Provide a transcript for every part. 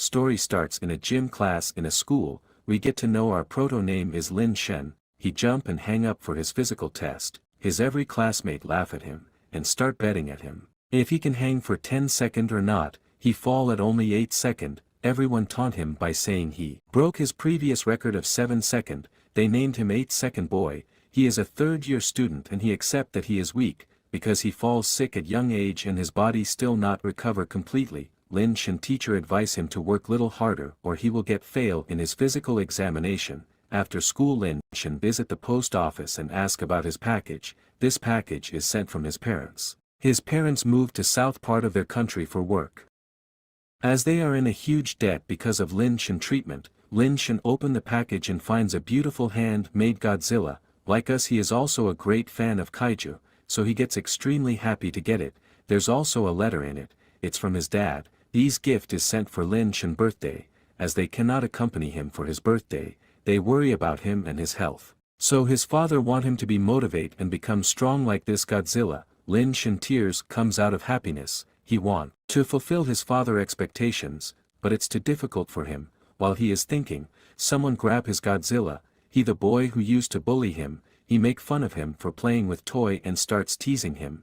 story starts in a gym class in a school. We get to know our proto name is Lin Shen. He jump and hang up for his physical test. His every classmate laugh at him, and start betting at him. If he can hang for 10 seconds or not, he fall at only 8 seconds. Everyone taunt him by saying he broke his previous record of 7 seconds. They named him 8-second boy. He is a third-year student and he accept that he is weak, because he falls sick at young age and his body still not recover completely. Lin Shen teacher advise him to work little harder or he will get fail in his physical examination. After school Lin Shen visit the post office and ask about his package. This package is sent from his parents. His parents moved to south part of their country for work. As they are in a huge debt because of Lin Shen treatment, Lin Shen open the package and finds a beautiful hand-made Godzilla. Like us he is also a great fan of kaiju, so he gets extremely happy to get it. There's also a letter in it. It's from his dad. This gift is sent for Lin Shen's birthday. As they cannot accompany him for his birthday, they worry about him and his health. So his father want him to be motivate and become strong like this Godzilla. Lin Shen tears comes out of happiness. He want to fulfill his father expectations, but it's too difficult for him. While he is thinking, someone grab his Godzilla. He the boy who used to bully him, he make fun of him for playing with toy and starts teasing him.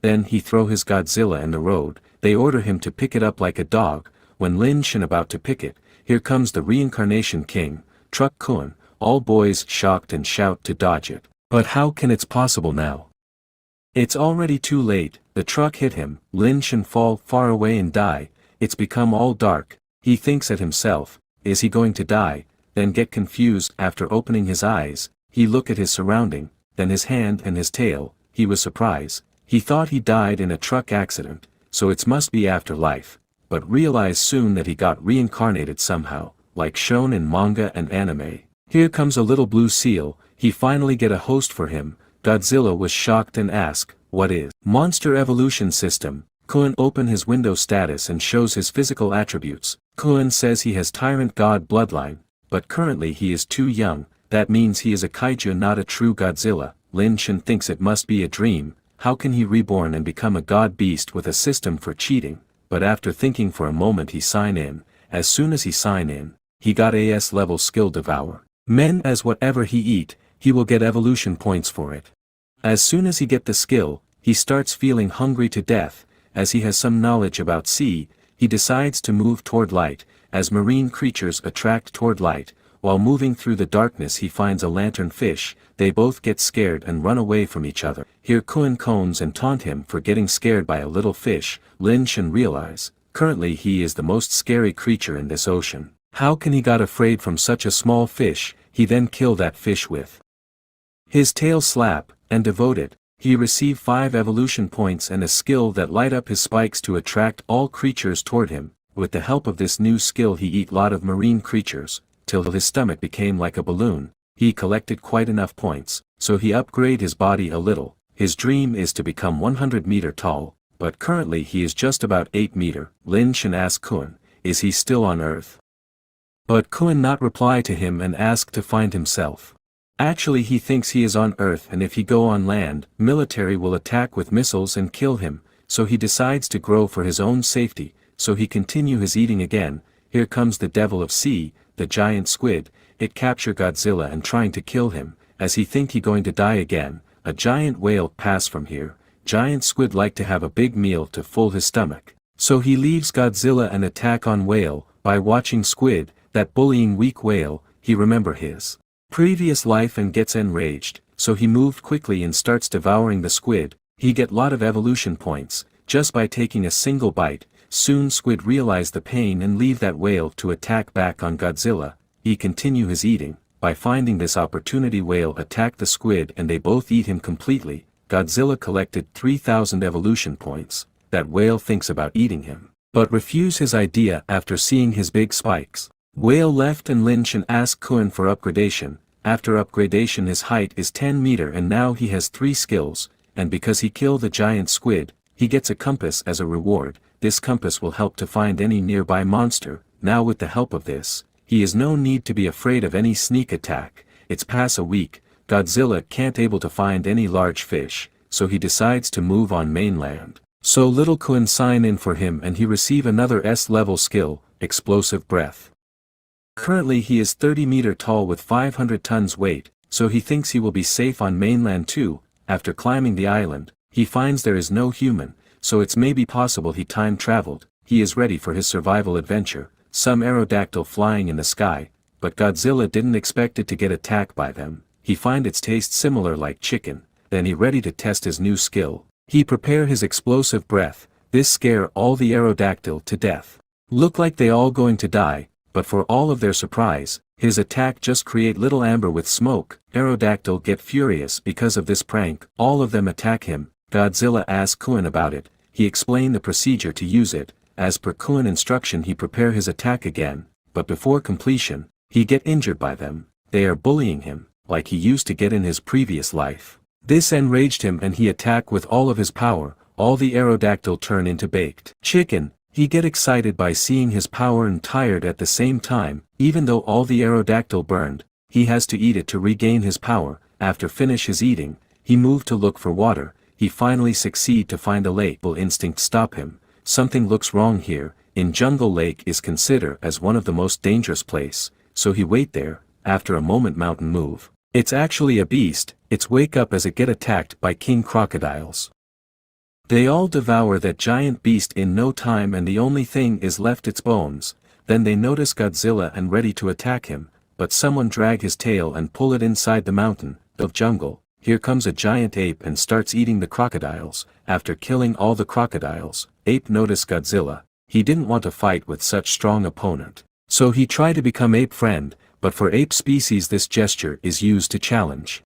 Then he throw his Godzilla in the road. They order him to pick it up like a dog. When Lin Shen about to pick it, here comes the Reincarnation King, Truck Kun. All boys shocked and shout to dodge it. But how can it's possible now? It's already too late. The truck hit him. Lin Shen fall far away and die. It's become all dark. He thinks at himself, is he going to die? Then get confused. After opening his eyes, he look at his surrounding, then his hand and his tail. He was surprised. He thought he died in a truck accident, so it must be afterlife, but realized soon that he got reincarnated somehow, like shown in manga and anime. Here comes a little blue seal. He finally get a host for him. Godzilla was shocked and asked, what is monster evolution system? Kun open his window status and shows his physical attributes. Kun says he has tyrant god bloodline, but currently he is too young. That means he is a kaiju, not a true Godzilla. Lin Shen thinks it must be a dream. How can he reborn and become a god beast with a system for cheating? But after thinking for a moment he sign in. As soon as he sign in, he got AS level skill devour men, as whatever he eat, he will get evolution points for it. As soon as he get the skill, he starts feeling hungry to death. As he has some knowledge about sea, he decides to move toward light. As marine creatures attract toward light, while moving through the darkness he finds a lantern fish. They both get scared and run away from each other. Here Kun cones and taunt him for getting scared by a little fish. Lin Shen realize, currently he is the most scary creature in this ocean. How can he got afraid from such a small fish? He then kill that fish with his tail slap, and devoted. He receive 5 evolution points and a skill that light up his spikes to attract all creatures toward him. With the help of this new skill he eat lot of marine creatures, till his stomach became like a balloon. He collected quite enough points, so he upgrade his body a little. His dream is to become 100 meter tall, but currently he is just about 8 meter. Lin Shen ask Kun, is he still on Earth? But Kun not reply to him and ask to find himself. Actually he thinks he is on Earth, and if he go on land, military will attack with missiles and kill him, so he decides to grow for his own safety, so he continue his eating again. Here comes the devil of sea, the giant squid. It capture Godzilla and trying to kill him. As he think he going to die again, a giant whale pass from here. Giant squid like to have a big meal to full his stomach, so he leaves Godzilla and attack on whale. By watching squid, that bullying weak whale, he remember his previous life and gets enraged, so he moved quickly and starts devouring the squid. He get lot of evolution points, just by taking a single bite. Soon squid realize the pain and leave that whale to attack back on Godzilla. He continue his eating. By finding this opportunity whale attack the squid and they both eat him completely. Godzilla collected 3,000 evolution points. That whale thinks about eating him, but refuse his idea after seeing his big spikes. Whale left and Lin Shen asked Kun for upgradation. After upgradation his height is 10 meter and now he has 3 skills, and because he killed the giant squid, he gets a compass as a reward. This compass will help to find any nearby monster. Now with the help of this, he is no need to be afraid of any sneak attack. It's past a week, Godzilla can't able to find any large fish, so he decides to move on mainland. So little Kun sign in for him and he receive another S-level skill. explosive breath. Currently he is 30 meter tall with 500 tons weight, so he thinks he will be safe on mainland too. After climbing the island, he finds there is no human, so it's maybe possible he time traveled. He is ready for his survival adventure, some aerodactyl flying in the sky, but Godzilla didn't expect it to get attacked by them. He find its taste similar like chicken, then he ready to test his new skill. He prepare his explosive breath, this scare all the aerodactyl to death. Look like they all going to die, but for all of their surprise, his attack just create little amber with smoke. Aerodactyl get furious because of this prank, all of them attack him. Godzilla asks Kuin about it, he explained the procedure to use it. As per Kuin instruction he prepare his attack again, but before completion, he get injured by them. They are bullying him, like he used to get in his previous life. This enraged him and he attack with all of his power. All the aerodactyl turn into baked chicken. He get excited by seeing his power and tired at the same time. Even though all the aerodactyl burned, he has to eat it to regain his power. After finish his eating, he moved to look for water. He finally succeed to find a lake. Instinct stop him. Something looks wrong here. In jungle lake is considered as one of the most dangerous place, so he wait there. After a moment mountain move. It's actually a beast. It's wake up as it get attacked by king crocodiles. They all devour that giant beast in no time and the only thing is left its bones. Then they notice Godzilla and ready to attack him, but someone drag his tail and pull it inside the mountain of jungle. Here comes a giant ape and starts eating the crocodiles. After killing all the crocodiles, ape noticed Godzilla. He didn't want to fight with such strong opponent, so he tried to become ape friend, but for ape species this gesture is used to challenge.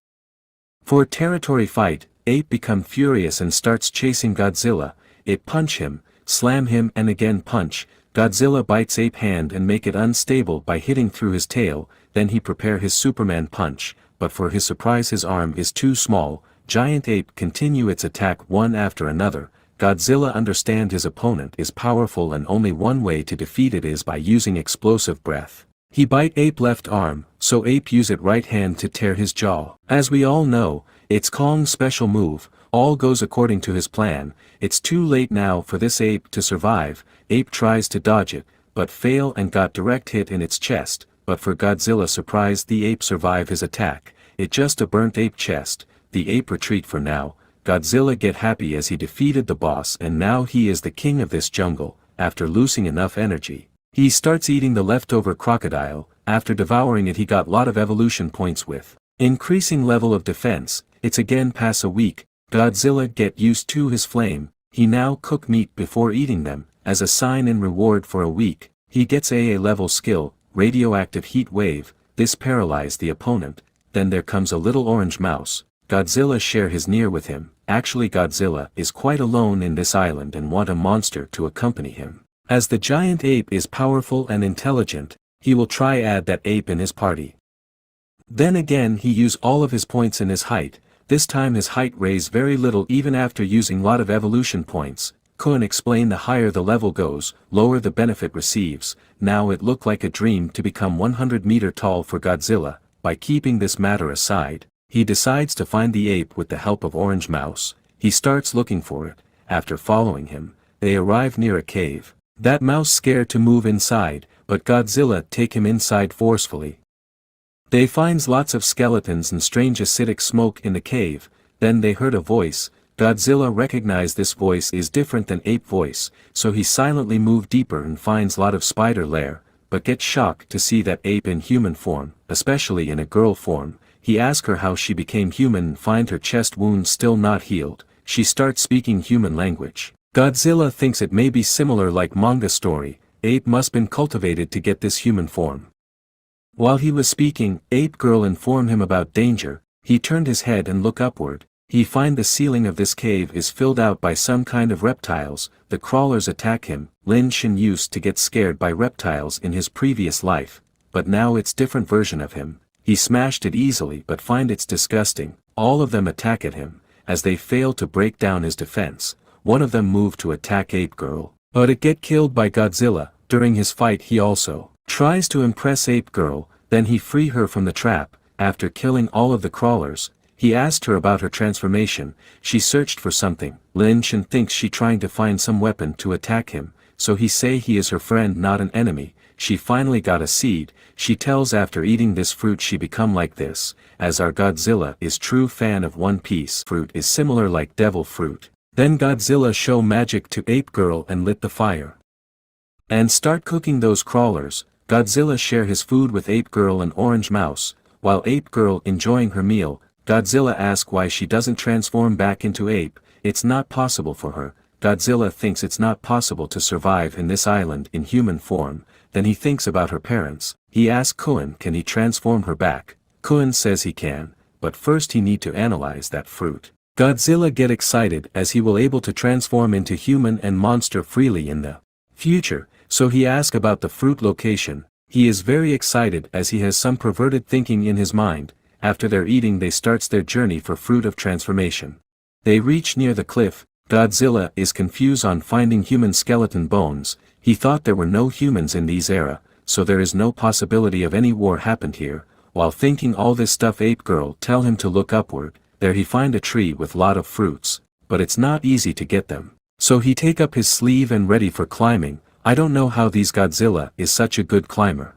For territory fight, ape become furious and starts chasing Godzilla. Ape punch him, slam him and again punch. Godzilla bites ape hand and make it unstable by hitting through his tail. Then he prepare his Superman punch, but for his surprise his arm is too small. Giant ape continue its attack one after another. Godzilla understand his opponent is powerful and only one way to defeat it is by using explosive breath. He bite ape left arm, so ape use it right hand to tear his jaw. As we all know, it's Kong's special move. All goes according to his plan. It's too late now for this ape to survive. Ape tries to dodge it, but fail and got direct hit in its chest. But for Godzilla surprised the ape survive his attack. It just a burnt ape chest. The ape retreat for now. Godzilla get happy as he defeated the boss and now he is the king of this jungle. After losing enough energy, he starts eating the leftover crocodile. After devouring it he got lot of evolution points with increasing level of defense. It's again pass a week. Godzilla get used to his flame. He now cook meat before eating them. As a sign and reward for a week, he gets a level skill, radioactive heat wave. This paralyzed the opponent. Then there comes a little orange mouse. Godzilla share his near with him. Actually Godzilla is quite alone in this island and want a monster to accompany him. As the giant ape is powerful and intelligent, he will try add that ape in his party. Then again he use all of his points in his height. This time his height raise very little even after using lot of evolution points. Kun explained the higher the level goes, lower the benefit receives. Now it looked like a dream to become 100 meter tall for Godzilla. By keeping this matter aside, he decides to find the ape with the help of Orange Mouse. He starts looking for it. After following him, they arrive near a cave. That mouse scared to move inside, but Godzilla take him inside forcefully. They finds lots of skeletons and strange acidic smoke in the cave. Then they heard a voice. Godzilla recognized this voice is different than ape voice, so he silently moved deeper and finds lot of spider lair, but gets shocked to see that ape in human form, especially in a girl form. He asks her how she became human and find her chest wound still not healed. She starts speaking human language. Godzilla thinks it may be similar like manga story. Ape must been cultivated to get this human form. While he was speaking, ape girl informed him about danger. He turned his head and looked upward. He find the ceiling of this cave is filled out by some kind of reptiles. The crawlers attack him. Lin Shin used to get scared by reptiles in his previous life, but now it's different version of him. He smashed it easily but find it's disgusting. All of them attack at him. As they fail to break down his defense, one of them moved to attack ape girl, but it get killed by Godzilla. During his fight he also tries to impress ape girl, then he free her from the trap. After killing all of the crawlers, he asked her about her transformation. She searched for something. Lin Shin thinks she trying to find some weapon to attack him, so he say he is her friend not an enemy. She finally got a seed, she tells after eating this fruit she become like this, as our Godzilla is true fan of One Piece fruit is similar like devil fruit. Then Godzilla show magic to Ape Girl and lit the fire. And start cooking those crawlers. Godzilla share his food with Ape Girl and Orange Mouse, while Ape Girl enjoying her meal, Godzilla asks why she doesn't transform back into ape. It's not possible for her. Godzilla thinks it's not possible to survive in this island in human form. Then he thinks about her parents. He asks Kuin can he transform her back. Kuin says he can, but first he need to analyze that fruit. Godzilla get excited as he will able to transform into human and monster freely in the future, so he asks about the fruit location. He is very excited as he has some perverted thinking in his mind. After their eating they starts their journey for fruit of transformation. They reach near the cliff. Godzilla is confused on finding human skeleton bones. He thought there were no humans in these era, so there is no possibility of any war happened here. While thinking all this stuff Ape Girl tell him to look upward. There he find a tree with lot of fruits, but it's not easy to get them. So he take up his sleeve and ready for climbing. I don't know how these Godzilla is such a good climber.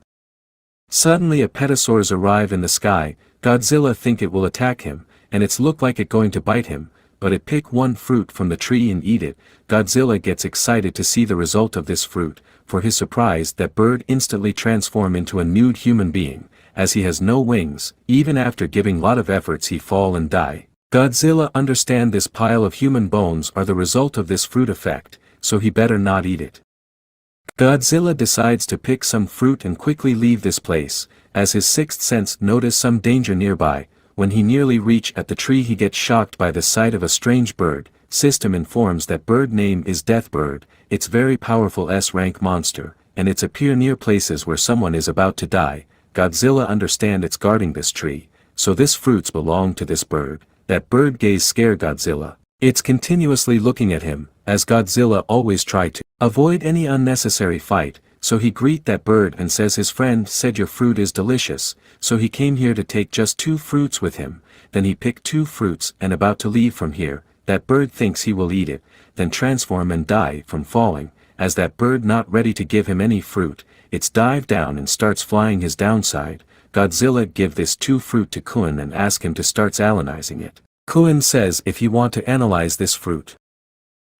Suddenly a petasaurs arrive in the sky. Godzilla think it will attack him, and it's look like it going to bite him, but it pick one fruit from the tree and eat it. Godzilla gets excited to see the result of this fruit. For his surprise that bird instantly transform into a nude human being, as he has no wings. Even after giving lot of efforts he fall and die. Godzilla understand this pile of human bones are the result of this fruit effect, so he better not eat it. Godzilla decides to pick some fruit and quickly leave this place, as his sixth sense notice some danger nearby. When he nearly reach at the tree he gets shocked by the sight of a strange bird. System informs that bird name is Deathbird. It's very powerful S-rank monster, and it's appear near places where someone is about to die. Godzilla understand it's guarding this tree, so this fruits belong to this bird. That bird gaze scare Godzilla. It's continuously looking at him, as Godzilla always try to avoid any unnecessary fight, so he greet that bird and says his friend said your fruit is delicious, so he came here to take just 2 fruits with him. Then he picked 2 fruits and about to leave from here. That bird thinks he will eat it, then transform and die from falling. As that bird not ready to give him any fruit, it's dive down and starts flying his downside. Godzilla give this 2 fruit to Kuin and ask him to starts analyzing it. Kuin says if he want to analyze this fruit,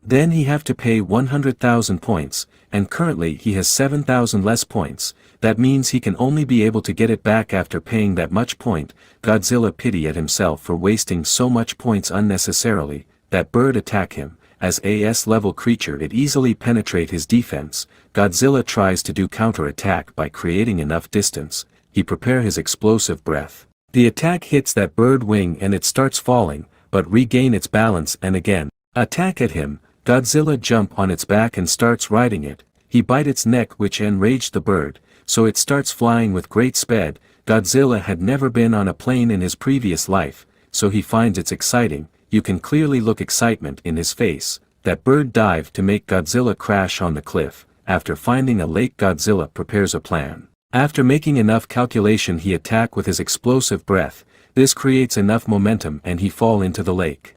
then he have to pay 100,000 points, and currently he has 7,000 less points. That means he can only be able to get it back after paying that much point. Godzilla pity at himself for wasting so much points unnecessarily. That bird attack him. As a S-level creature it easily penetrate his defense. Godzilla tries to do counter-attack by creating enough distance. He prepare his explosive breath. The attack hits that bird wing and it starts falling, but regain its balance and again attack at him. Godzilla jump on its back and starts riding it. He bite its neck which enraged the bird, so it starts flying with great speed. Godzilla had never been on a plane in his previous life, so he finds it exciting. You can clearly look excitement in his face. That bird dived to make Godzilla crash on the cliff. After finding a lake Godzilla prepares a plan. After making enough calculation he attack with his explosive breath. This creates enough momentum and he fall into the lake.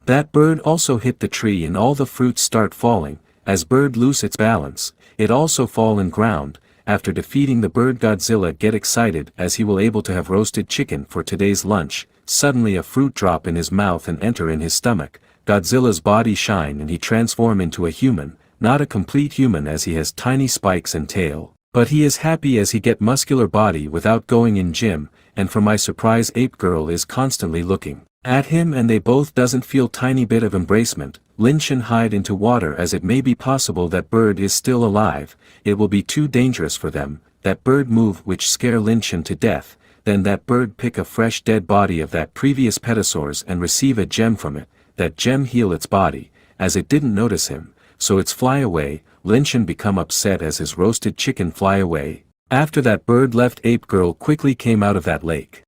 That bird also hit the tree and all the fruits start falling. As bird lose its balance, it also fall in ground. After defeating the bird Godzilla get excited as he will able to have roasted chicken for today's lunch. Suddenly a fruit drop in his mouth and enter in his stomach. Godzilla's body shine and he transform into a human. Not a complete human as he has tiny spikes and tail. But he is happy as he get muscular body without going in gym. And for my surprise Ape Girl is constantly looking at him and they both doesn't feel tiny bit of embracement. Lin Shen hide into water as it may be possible that bird is still alive. It will be too dangerous for them. That bird move which scare Lin Shen to death. Then that bird pick a fresh dead body of that previous petasaurs and receive a gem from it. That gem heal its body, as it didn't notice him, so it's fly away. Lin Shen become upset as his roasted chicken fly away. After that bird left Ape Girl quickly came out of that lake.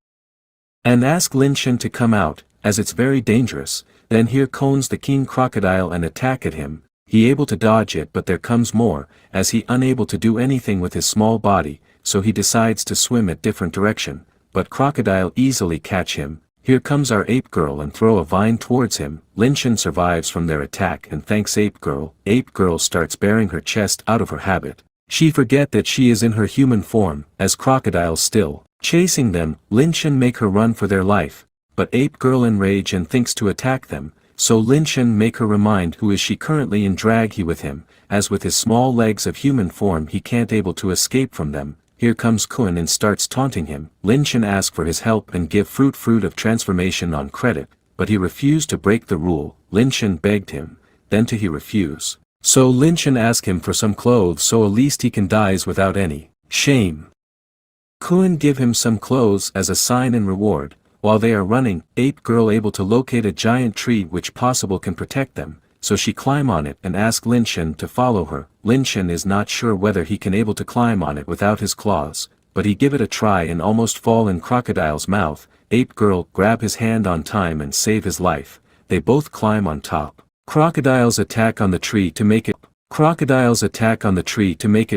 And asked Lin Shen to come out, as it's very dangerous. Then here comes the king crocodile and attack at him. He able to dodge it but there comes more, as he unable to do anything with his small body, so he decides to swim at different direction. But crocodile easily catch him. Here comes our ape girl and throw a vine towards him. Lin Shen survives from their attack and thanks ape girl. Ape girl starts baring her chest out of her habit. She forget that she is in her human form, as crocodiles still chasing them. Lin Shen make her run for their life, but ape girl enrage and thinks to attack them, so Lin Shen make her remind who is she currently in drag he with him, as with his small legs of human form he can't able to escape from them. Here comes Kun and starts taunting him. Lin Shen asks for his help and give fruit of transformation on credit, but he refused to break the rule. Lin Shen begged him, then to he refuse. So Lin Shen asked him for some clothes so at least he can dies without any shame. Kun give him some clothes as a sign and reward. While they are running, ape girl able to locate a giant tree which possible can protect them, so she climb on it and ask Lin Shen to follow her. Lin Shen is not sure whether he can able to climb on it without his claws, but he give it a try and almost fall in crocodile's mouth. Ape girl grab his hand on time and save his life. They both climb on top. Crocodiles attack on the tree to make it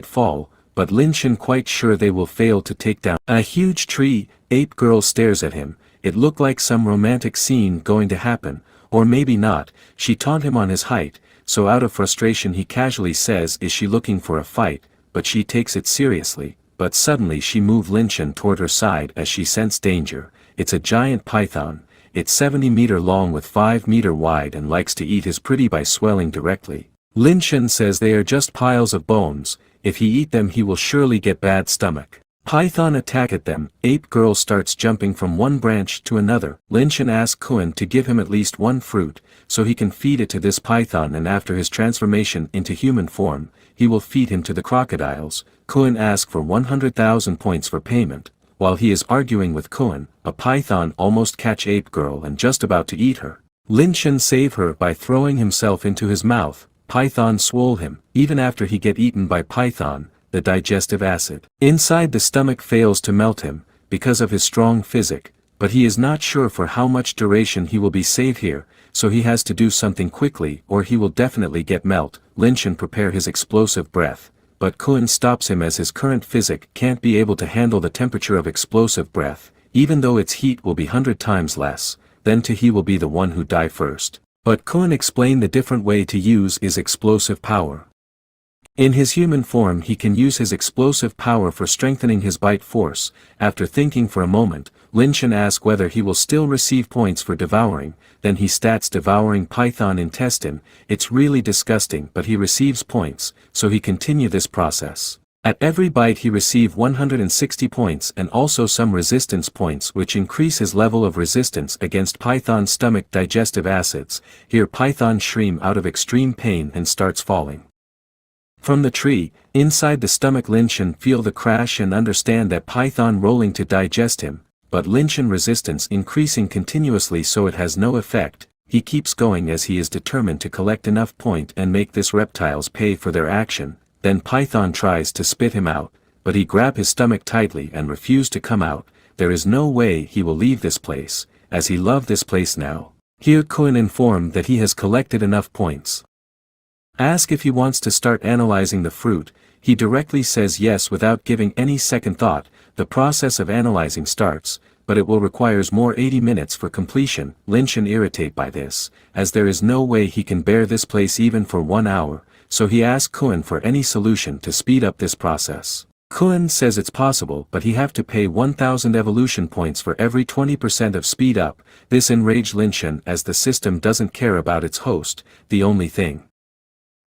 fall, but Lin Shen quite sure they will fail to take down a huge tree. Ape girl stares at him. It looked like some romantic scene going to happen, or maybe not. She taunt him on his height, so out of frustration he casually says is she looking for a fight, but she takes it seriously. But suddenly she moved Lin Shen toward her side as she sensed danger. It's a giant python. It's 70 meter long with 5 meter wide and likes to eat his pretty by swelling directly. Lin Shen says they are just piles of bones. If he eat them he will surely get bad stomach. Python attack at them. Ape girl starts jumping from one branch to another. Lin Shen asks Kun to give him at least one fruit, so he can feed it to this python, and after his transformation into human form, he will feed him to the crocodiles. Kun asks for 100,000 points for payment. While he is arguing with Kun, a python almost catch ape girl and just about to eat her. Lin Shen save her by throwing himself into his mouth. Python swole him. Even after he get eaten by python, the digestive acid inside the stomach fails to melt him, because of his strong physique, but he is not sure for how much duration he will be saved here, so he has to do something quickly or he will definitely get melt. Lin Shen prepare his explosive breath, but Kun stops him as his current physique can't be able to handle the temperature of explosive breath, even though its heat will be 100 times less, then he will be the one who die first. But Kun explained the different way to use his explosive power. In his human form he can use his explosive power for strengthening his bite force. After thinking for a moment, Lin Shen asks whether he will still receive points for devouring, then he stats devouring python intestine. It's really disgusting but he receives points, so he continue this process. At every bite he receive 160 points and also some resistance points which increase his level of resistance against python's stomach digestive acids. Here python scream out of extreme pain and starts falling from the tree. Inside the stomach Lin Shen feel the crash and understand that python rolling to digest him, but Lin Shen resistance increasing continuously so it has no effect. He keeps going as he is determined to collect enough point and make this reptiles pay for their action. Then python tries to spit him out, but he grab his stomach tightly and refuse to come out. There is no way he will leave this place, as he love this place now. Here Kun informed that he has collected enough points. Ask if he wants to start analyzing the fruit. He directly says yes without giving any second thought. The process of analyzing starts, but it will requires more 80 minutes for completion. Lin Shen irritated by this, as there is no way he can bear this place even for 1 hour, so he asks Kun for any solution to speed up this process. Kun says it's possible but he have to pay 1000 evolution points for every 20% of speed up. This enraged Lin Shen as the system doesn't care about its host. The only thing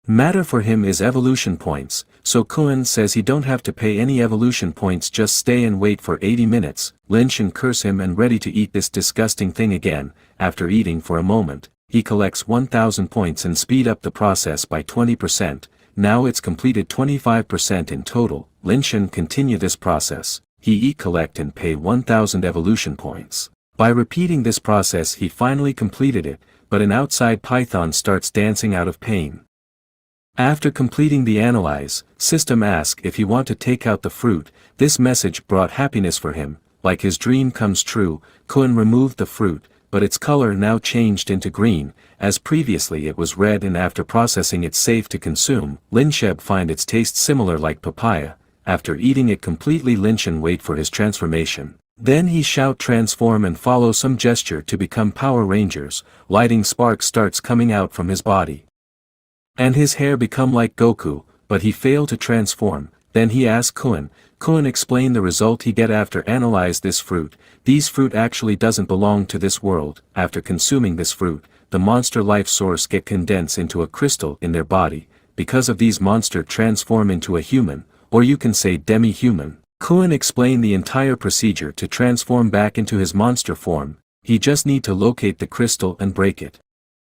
matter for him is evolution points, so Kun says he don't have to pay any evolution points, just stay and wait for 80 minutes. Lin Shen curse him and ready to eat this disgusting thing again. After eating for a moment, he collects 1000 points and speed up the process by 20%. Now it's completed 25% in total. Lin Shen continue this process. He eat, collect and pay 1000 evolution points. By repeating this process he finally completed it, but an outside python starts dancing out of pain. After completing the analyze, system asks if he want to take out the fruit. This message brought happiness for him, like his dream comes true. Kun removed the fruit, but its color now changed into green, as previously it was red, and after processing it's safe to consume. Lin Shen find its taste similar like papaya. After eating it completely Lin Shen wait for his transformation. Then he shout transform and follow some gesture to become Power Rangers, lighting sparks starts coming out from his body. And his hair become like Goku, but he failed to transform. Then he asked Kun. Kun explained the result he get after analyze this fruit. These fruit actually doesn't belong to this world. After consuming this fruit, the monster life source get condensed into a crystal in their body. Because of these monster transform into a human, or you can say demi-human. Kun explained the entire procedure to transform back into his monster form. He just need to locate the crystal and break it.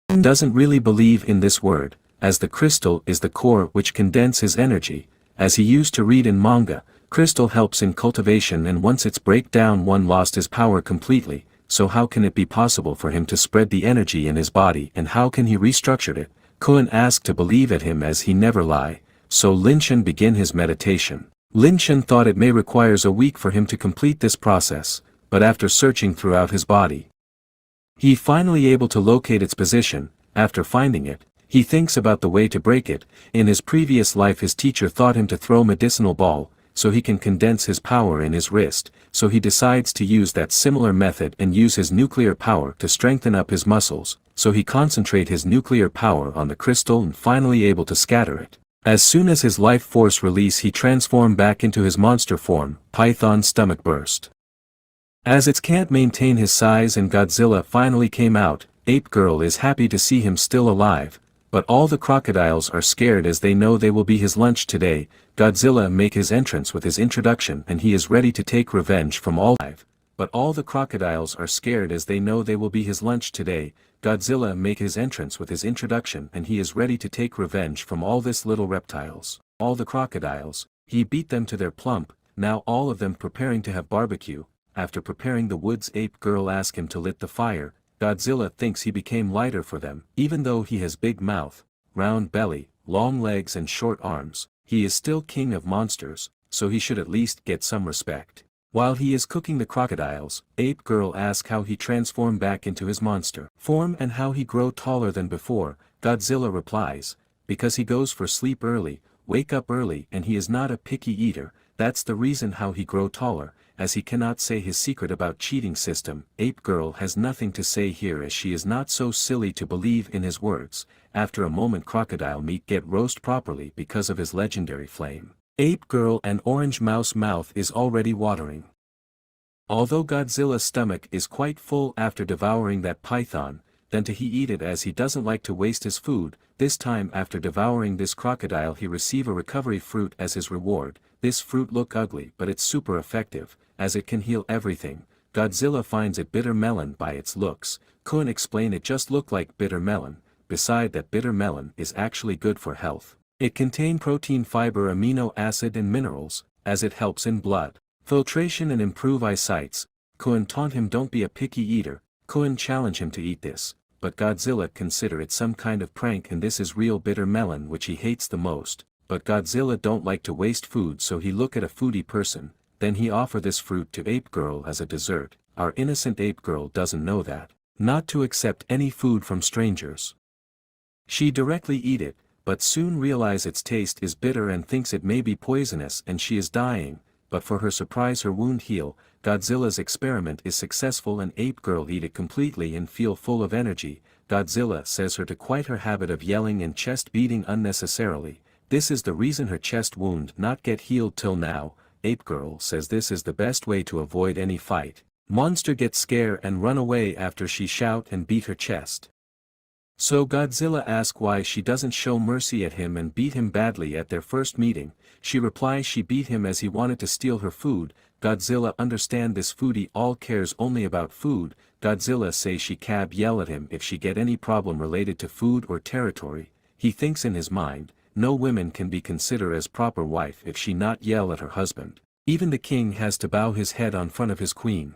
Doesn't really believe in this word, as the crystal is the core which condense his energy. As he used to read in manga, crystal helps in cultivation and once it's break down one lost his power completely, so how can it be possible for him to spread the energy in his body and how can he restructure it? Kun asked to believe at him as he never lie, so Linshan begin his meditation. Linshan thought it may requires a week for him to complete this process, but after searching throughout his body, he finally able to locate its position. After finding it, he thinks about the way to break it. In his previous life his teacher taught him to throw medicinal ball, so he can condense his power in his wrist, so he decides to use that similar method and use his nuclear power to strengthen up his muscles, so he concentrate his nuclear power on the crystal and finally able to scatter it. As soon as his life force release he transformed back into his monster form, Python's stomach burst. As it can't maintain his size and Godzilla finally came out, Ape Girl is happy to see him still alive, but all the crocodiles are scared as they know they will be his lunch today. Godzilla make his entrance with his introduction and he is ready to take revenge from all life. But all the crocodiles are scared as they know they will be his lunch today. Godzilla make his entrance with his introduction and he is ready to take revenge from all this little reptiles. All the crocodiles, he beat them to their plump, now all of them preparing to have barbecue. After preparing the woods Ape Girl ask him to lit the fire. Godzilla thinks he became lighter for them, even though he has big mouth, round belly, long legs and short arms, he is still king of monsters, so he should at least get some respect. While he is cooking the crocodiles, Ape Girl asks how he transformed back into his monster form and how he grow taller than before. Godzilla replies, because he goes for sleep early, wake up early and he is not a picky eater, that's the reason how he grow taller. As he cannot say his secret about cheating system, Ape Girl has nothing to say here as she is not so silly to believe in his words. After a moment crocodile meat get roast properly because of his legendary flame. Ape Girl and Orange Mouse mouth is already watering. Although Godzilla's stomach is quite full after devouring that python, then he eat it as he doesn't like to waste his food. This time after devouring this crocodile he receive a recovery fruit as his reward. This fruit look ugly but it's super effective, as it can heal everything. Godzilla finds it bitter melon by its looks. Kun explain it just look like bitter melon, beside that bitter melon is actually good for health. It contain protein fiber amino acid and minerals, as it helps in blood filtration and improve eyesights. Kun taunt him don't be a picky eater. Kun challenge him to eat this, but Godzilla consider it some kind of prank and this is real bitter melon which he hates the most. But Godzilla don't like to waste food so he look at a foodie person, then he offer this fruit to Ape Girl as a dessert. Our innocent Ape Girl doesn't know that, not to accept any food from strangers. She directly eat it, but soon realize its taste is bitter and thinks it may be poisonous and she is dying, but for her surprise her wound heal. Godzilla's experiment is successful and Ape Girl eat it completely and feel full of energy. Godzilla says her to quiet her habit of yelling and chest beating unnecessarily. This is the reason her chest wound not get healed till now. Ape Girl says this is the best way to avoid any fight. Monster gets scared and run away after she shout and beat her chest. So Godzilla asks why she doesn't show mercy at him and beat him badly at their first meeting. She replies she beat him as he wanted to steal her food. Godzilla understand this foodie all cares only about food. Godzilla say she cab yell at him if she get any problem related to food or territory. He thinks in his mind, no woman can be considered as proper wife if she not yell at her husband. Even the king has to bow his head on front of his queen.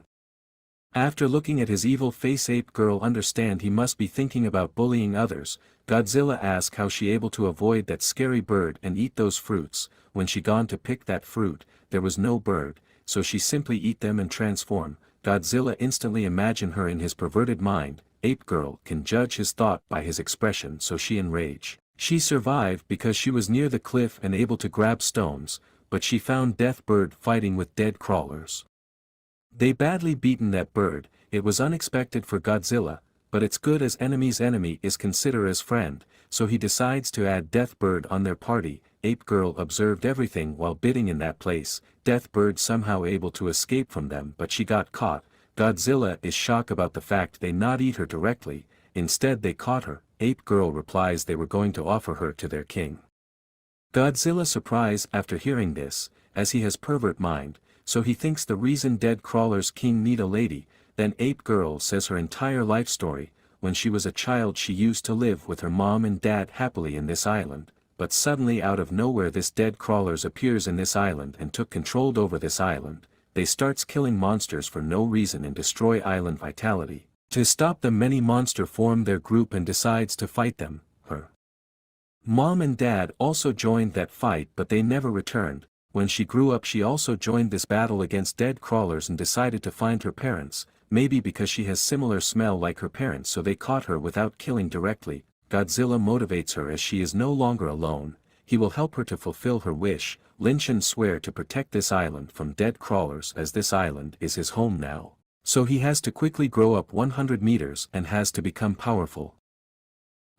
After looking at his evil face Ape Girl understand he must be thinking about bullying others. Godzilla asks how she able to avoid that scary bird and eat those fruits. When she gone to pick that fruit, there was no bird, so she simply eat them and transform. Godzilla instantly imagine her in his perverted mind. Ape Girl can judge his thought by his expression so she enrage. She survived because she was near the cliff and able to grab stones, but she found Death Bird fighting with dead crawlers. They badly beaten that bird. It was unexpected for Godzilla, but it's good as enemy's enemy is considered as friend, so he decides to add Death Bird on their party. Ape Girl observed everything while bidding in that place. Death Bird somehow able to escape from them, but she got caught. Godzilla is shocked about the fact they not eat her directly, instead they caught her. Ape Girl replies they were going to offer her to their king. Godzilla surprised after hearing this, as he has pervert mind, so he thinks the reason dead crawler's king need a lady. Then Ape Girl says her entire life story. When she was a child she used to live with her mom and dad happily in this island, but suddenly out of nowhere this dead crawlers appears in this island and took control over this island. They starts killing monsters for no reason and destroy island vitality. To stop them many monster form their group and decides to fight them. Her mom and dad also joined that fight but they never returned. When she grew up she also joined this battle against dead crawlers and decided to find her parents, maybe because she has similar smell like her parents so they caught her without killing directly. Godzilla motivates her as she is no longer alone, he will help her to fulfill her wish. Lin Shen swear to protect this island from dead crawlers as this island is his home now. So he has to quickly grow up 100 meters and has to become powerful.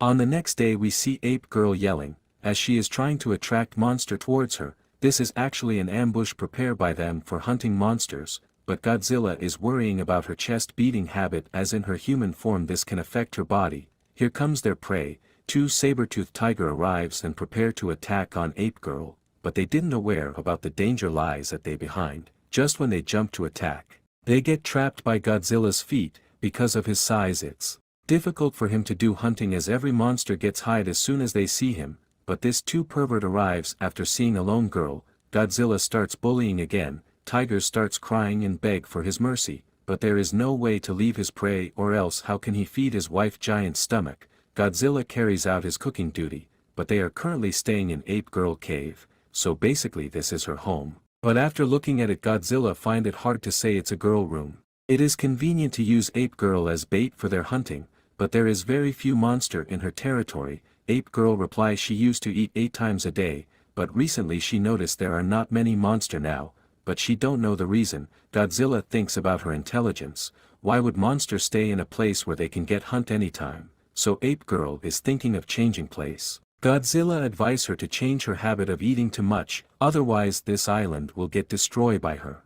On the next day we see Ape Girl yelling, as she is trying to attract monster towards her. This is actually an ambush prepared by them for hunting monsters, but Godzilla is worrying about her chest beating habit as in her human form this can affect her body. Here comes their prey. Two saber-toothed tiger arrives and prepare to attack on Ape Girl, but they didn't aware about the danger lies at they behind. Just when they jump to attack, they get trapped by Godzilla's feet. Because of his size it's difficult for him to do hunting as every monster gets hide as soon as they see him, but this two pervert arrives after seeing a lone girl. Godzilla starts bullying again, Tiger starts crying and beg for his mercy, but there is no way to leave his prey or else how can he feed his wife giant stomach. Godzilla carries out his cooking duty, but they are currently staying in Ape Girl cave, so basically this is her home. But after looking at it Godzilla find it hard to say it's a girl room. It is convenient to use Ape Girl as bait for their hunting, but there is very few monster in her territory. Ape Girl replies she used to eat 8 times a day, but recently she noticed there are not many monster now, but she don't know the reason. Godzilla thinks about her intelligence. Why would monsters stay in a place where they can get hunt anytime? So Ape Girl is thinking of changing place. Godzilla advised her to change her habit of eating too much, otherwise this island will get destroyed by her.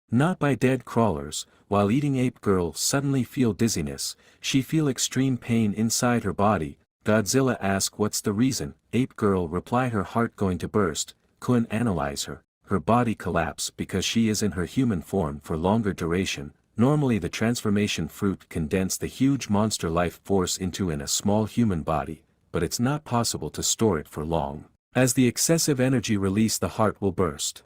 Not by dead crawlers. While eating Ape Girl suddenly feel dizziness, she feel extreme pain inside her body. Godzilla ask what's the reason. Ape Girl reply her heart going to burst. Couldn't analyze her. Her body collapse because she is in her human form for longer duration. Normally the transformation fruit condense the huge monster life force into a small human body, but it's not possible to store it for long. As the excessive energy release the heart will burst.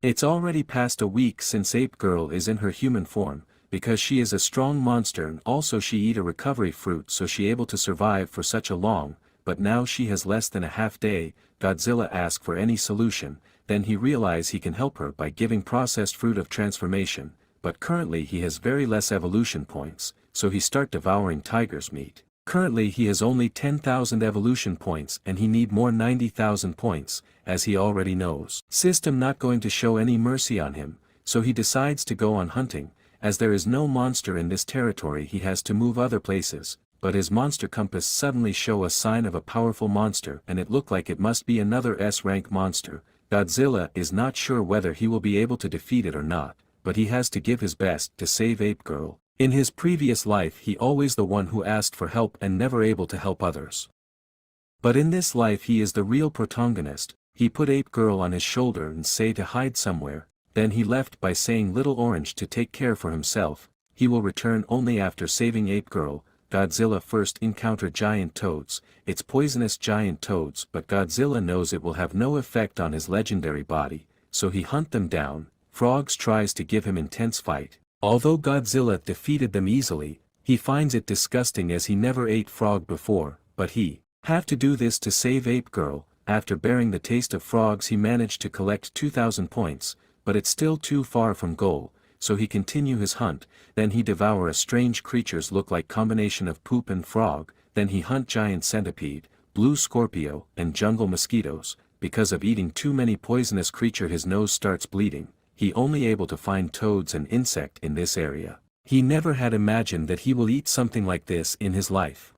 It's already past a week since Ape Girl is in her human form, because she is a strong monster and also she eat a recovery fruit so she able to survive for such a long, but now she has less than a half day. Godzilla ask for any solution, then he realize he can help her by giving processed fruit of transformation, but currently he has very less evolution points, so he start devouring tiger's meat. Currently he has only 10,000 evolution points and he need more 90,000 points, as he already knows. System not going to show any mercy on him, so he decides to go on hunting. As there is no monster in this territory he has to move other places, but his monster compass suddenly show a sign of a powerful monster and it looked like it must be another S-rank monster. Godzilla is not sure whether he will be able to defeat it or not, but he has to give his best to save Ape Girl. In his previous life he always the one who asked for help and never able to help others. But in this life he is the real protagonist. He put Ape Girl on his shoulder and say to hide somewhere, then he left by saying Little Orange to take care for himself. He will return only after saving Ape Girl. Godzilla first encounter giant toads. It's poisonous giant toads but Godzilla knows it will have no effect on his legendary body, so he hunt them down. Frogs tries to give him intense fight. Although Godzilla defeated them easily, he finds it disgusting as he never ate frog before, but he have to do this to save Ape Girl. After bearing the taste of frogs he managed to collect 2,000 points, but it's still too far from goal, so he continue his hunt. Then he devour a strange creatures look like combination of poop and frog, then he hunt giant centipede, blue scorpio and jungle mosquitoes. Because of eating too many poisonous creature his nose starts bleeding, he only able to find toads and insect in this area. He never had imagined that he will eat something like this in his life.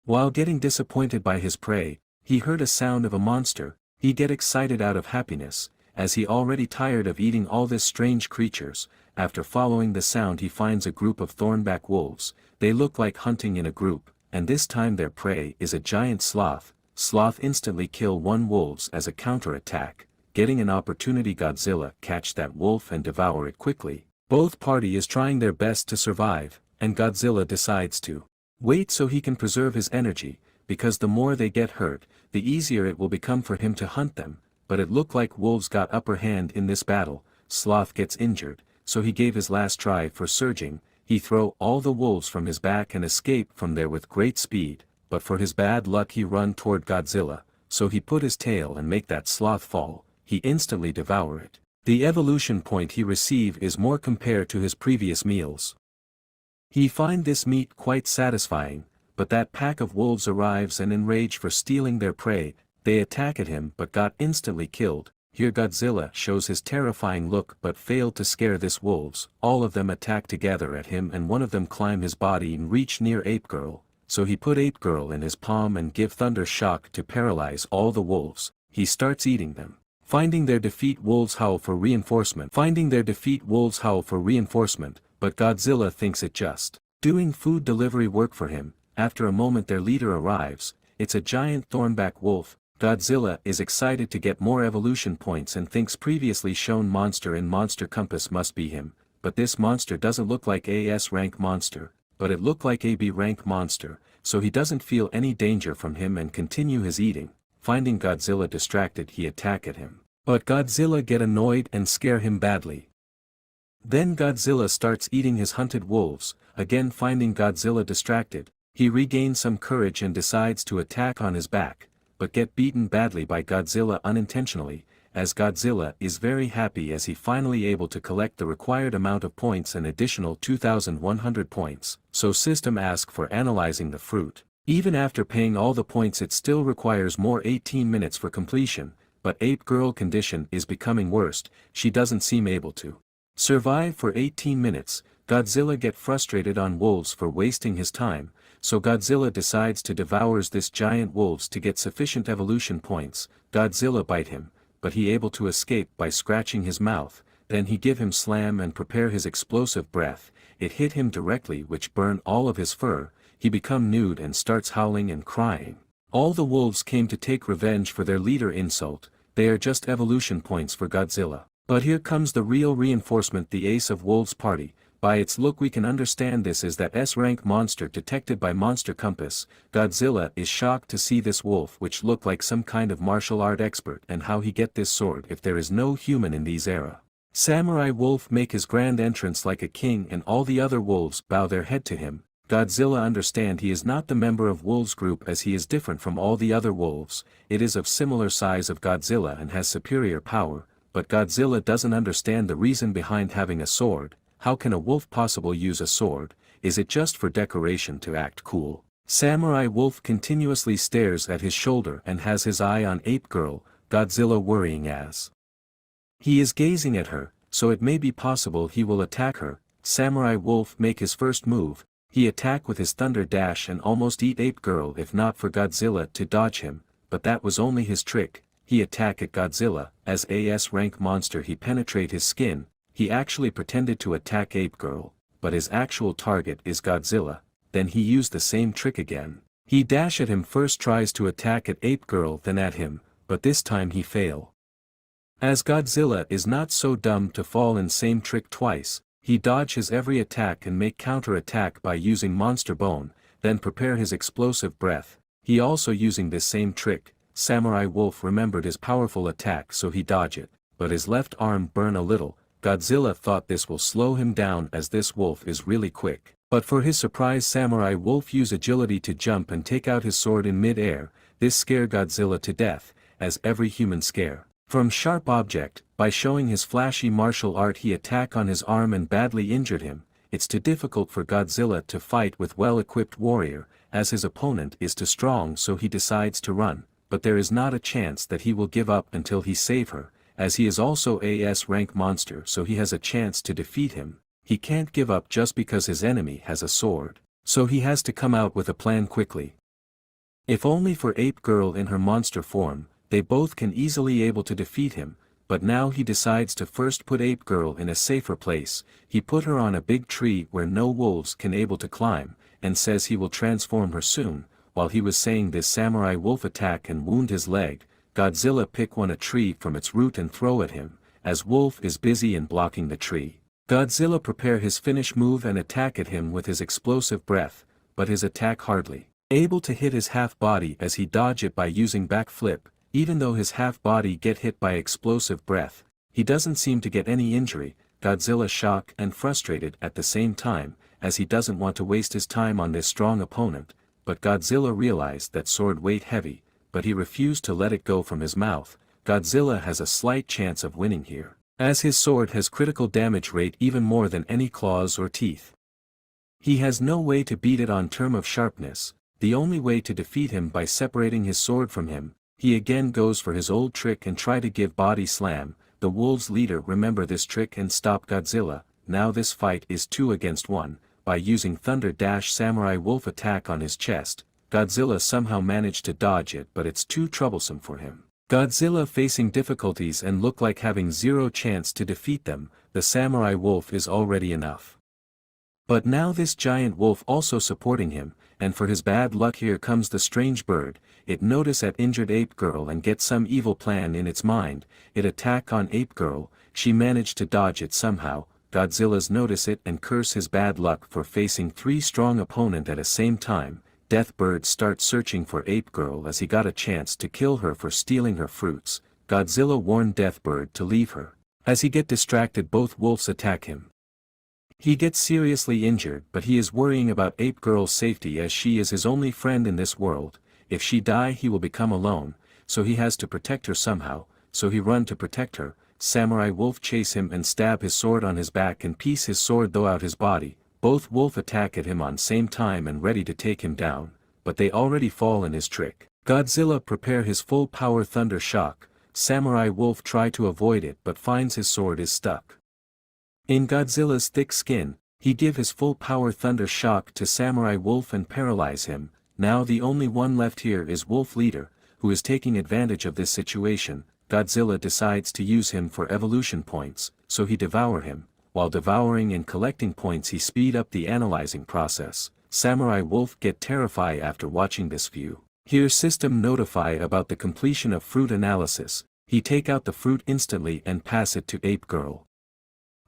While getting disappointed by his prey, he heard a sound of a monster. He get excited out of happiness, as he already tired of eating all this strange creatures. After following the sound he finds a group of thornback wolves. They look like hunting in a group, and this time their prey is a giant sloth. Sloth instantly kill one wolves as a counter-attack. Getting an opportunity, Godzilla catch that wolf and devour it quickly. Both party is trying their best to survive, and Godzilla decides to wait so he can preserve his energy, because the more they get hurt, the easier it will become for him to hunt them. But it looked like wolves got upper hand in this battle. Sloth gets injured, so he gave his last try for surging. He throw all the wolves from his back and escape from there with great speed, but for his bad luck he run toward Godzilla, so he put his tail and make that sloth fall. He instantly devour it. The evolution point he receive is more compared to his previous meals. He find this meat quite satisfying, but that pack of wolves arrives and enraged for stealing their prey. They attack at him but got instantly killed. Here Godzilla shows his terrifying look but failed to scare this wolves. All of them attack together at him and one of them climb his body and reach near Ape Girl, so he put Ape Girl in his palm and give thunder shock to paralyze all the wolves. He starts eating them. Finding their defeat, wolves howl for reinforcement. But Godzilla thinks it just doing food delivery work for him. After a moment their leader arrives. It's a giant thornback wolf. Godzilla is excited to get more evolution points and thinks previously shown monster in Monster Compass must be him, but this monster doesn't look like a S rank monster, but it looked like a B rank monster, so he doesn't feel any danger from him and continue his eating. Finding Godzilla distracted he attack at him, but Godzilla get annoyed and scare him badly. Then Godzilla starts eating his hunted wolves. Again finding Godzilla distracted, he regains some courage and decides to attack on his back, but get beaten badly by Godzilla unintentionally, as Godzilla is very happy as he finally able to collect the required amount of points, an additional 2,100 points, so system ask for analyzing the fruit. Even after paying all the points it still requires more 18 minutes for completion, but Ape Girl condition is becoming worse. She doesn't seem able to survive for 18 minutes. Godzilla get frustrated on wolves for wasting his time, so Godzilla decides to devours this giant wolves to get sufficient evolution points. Godzilla bite him, but he able to escape by scratching his mouth. Then he give him slam and prepare his explosive breath. It hit him directly which burn all of his fur. He become nude and starts howling and crying. All the wolves came to take revenge for their leader insult. They are just evolution points for Godzilla. But here comes the real reinforcement, the Ace of Wolves party. By its look we can understand this is that S-rank monster detected by Monster Compass. Godzilla is shocked to see this wolf which look like some kind of martial art expert and how he get this sword if there is no human in these era. Samurai wolf make his grand entrance like a king and all the other wolves bow their head to him. Godzilla understand he is not the member of wolves group as he is different from all the other wolves. It is of similar size of Godzilla and has superior power, but Godzilla doesn't understand the reason behind having a sword. How can a wolf possibly use a sword? Is it just for decoration to act cool? Samurai wolf continuously stares at his shoulder and has his eye on Ape Girl. Godzilla worrying as he is gazing at her, so it may be possible he will attack her. Samurai wolf make his first move. He attack with his thunder dash and almost eat Ape Girl if not for Godzilla to dodge him, but that was only his trick. He attack at Godzilla. As AS rank monster he penetrate his skin. He actually pretended to attack Ape Girl, but his actual target is Godzilla. Then he used the same trick again. He dash at him, first tries to attack at Ape Girl then at him, but this time he fail. As Godzilla is not so dumb to fall in same trick twice, he dodge his every attack and make counter attack by using monster bone, then prepare his explosive breath. He also using this same trick. Samurai wolf remembered his powerful attack so he dodge it, but his left arm burn a little. Godzilla thought this will slow him down as this wolf is really quick, but for his surprise Samurai wolf use agility to jump and take out his sword in mid-air. This scare Godzilla to death, as every human scare from sharp object. By showing his flashy martial art he attack on his arm and badly injured him. It's too difficult for Godzilla to fight with well-equipped warrior, as his opponent is too strong, so he decides to run, but there is not a chance that he will give up until he save her. as he is also a S rank monster, so he has a chance to defeat him. He can't give up just because his enemy has a sword, so he has to come out with a plan quickly. If only for Ape Girl in her monster form, they both can easily able to defeat him, but now he decides to first put Ape Girl in a safer place. He put her on a big tree where no wolves can able to climb, and says he will transform her soon. While he was saying this, samurai wolf attack and wound his leg. Godzilla pick one a tree from its root and throw at him. As Wolf is busy in blocking the tree, Godzilla prepare his finish move and attack at him with his explosive breath, but his attack hardly able to hit his half body as he dodge it by using back flip. Even though his half body get hit by explosive breath, he doesn't seem to get any injury. Godzilla shocked and frustrated at the same time, as he doesn't want to waste his time on this strong opponent, but Godzilla realized that sword weighed heavy, but he refused to let it go from his mouth. Godzilla has a slight chance of winning here, as his sword has critical damage rate even more than any claws or teeth. He has no way to beat it on term of sharpness, the only way to defeat him by separating his sword from him. He again goes for his old trick and try to give body slam. The wolves leader remember this trick and stop Godzilla. Now this fight is 2 against 1, by using Thunder Dash Samurai Wolf attack on his chest. Godzilla somehow managed to dodge it, but it's too troublesome for him. Godzilla facing difficulties and look like having zero chance to defeat them. The Samurai Wolf is already enough. But now this giant wolf also supporting him, and for his bad luck here comes the strange bird. It notice at injured Ape Girl and get some evil plan in its mind. It attack on Ape Girl. She managed to dodge it somehow. Godzilla's notice it and curse his bad luck for facing 3 strong opponent at a same time. Death Bird starts searching for Ape Girl as he got a chance to kill her for stealing her fruits. Godzilla warned Death Bird to leave her. As he get distracted, both wolves attack him. He gets seriously injured, but he is worrying about Ape Girl's safety as she is his only friend in this world. If she die he will become alone, so he has to protect her somehow, so he run to protect her. Samurai Wolf chase him and stab his sword on his back and piece his sword though out his body. Both wolf attack at him on same time and ready to take him down, but they already fall in his trick. Godzilla prepare his full power thunder shock. Samurai Wolf try to avoid it but finds his sword is stuck in Godzilla's thick skin. He give his full power thunder shock to Samurai Wolf and paralyze him. Now the only one left here is Wolf Leader, who is taking advantage of this situation. Godzilla decides to use him for evolution points, so he devour him. While devouring and collecting points he speed up the analyzing process. Samurai Wolf get terrified after watching this view. Here system notify about the completion of fruit analysis. He take out the fruit instantly and pass it to Ape Girl.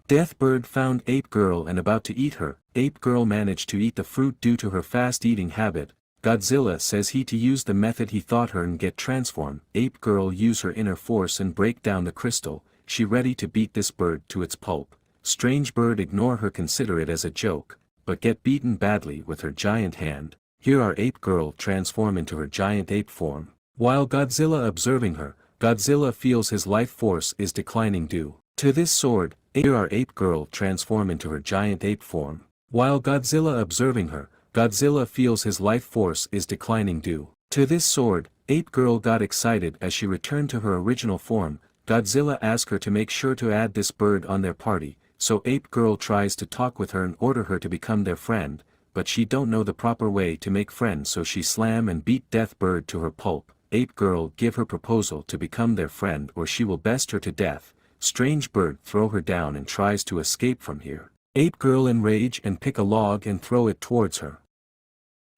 Death Bird found Ape Girl and about to eat her. Ape Girl managed to eat the fruit due to her fast eating habit. Godzilla says he to use the method he thought her and get transformed. Ape Girl use her inner force and break down the crystal. She ready to beat this bird to its pulp. Strange bird ignore her, consider it as a joke, but get beaten badly with her giant hand. Here our Ape Girl transform into her giant ape form. While Godzilla observing her, Godzilla feels his life force is declining due to this sword. Here our Ape Girl transform into her giant ape form. While Godzilla observing her, Godzilla feels his life force is declining due to this sword. Ape Girl got excited as she returned to her original form. Godzilla asked her to make sure to add this bird on their party, so Ape Girl tries to talk with her and order her to become their friend, but she don't know the proper way to make friends, so she slam and beat Death Bird to her pulp. Ape Girl give her proposal to become their friend or she will best her to death. Strange bird throw her down and tries to escape from here. Ape Girl enrage and pick a log and throw it towards her.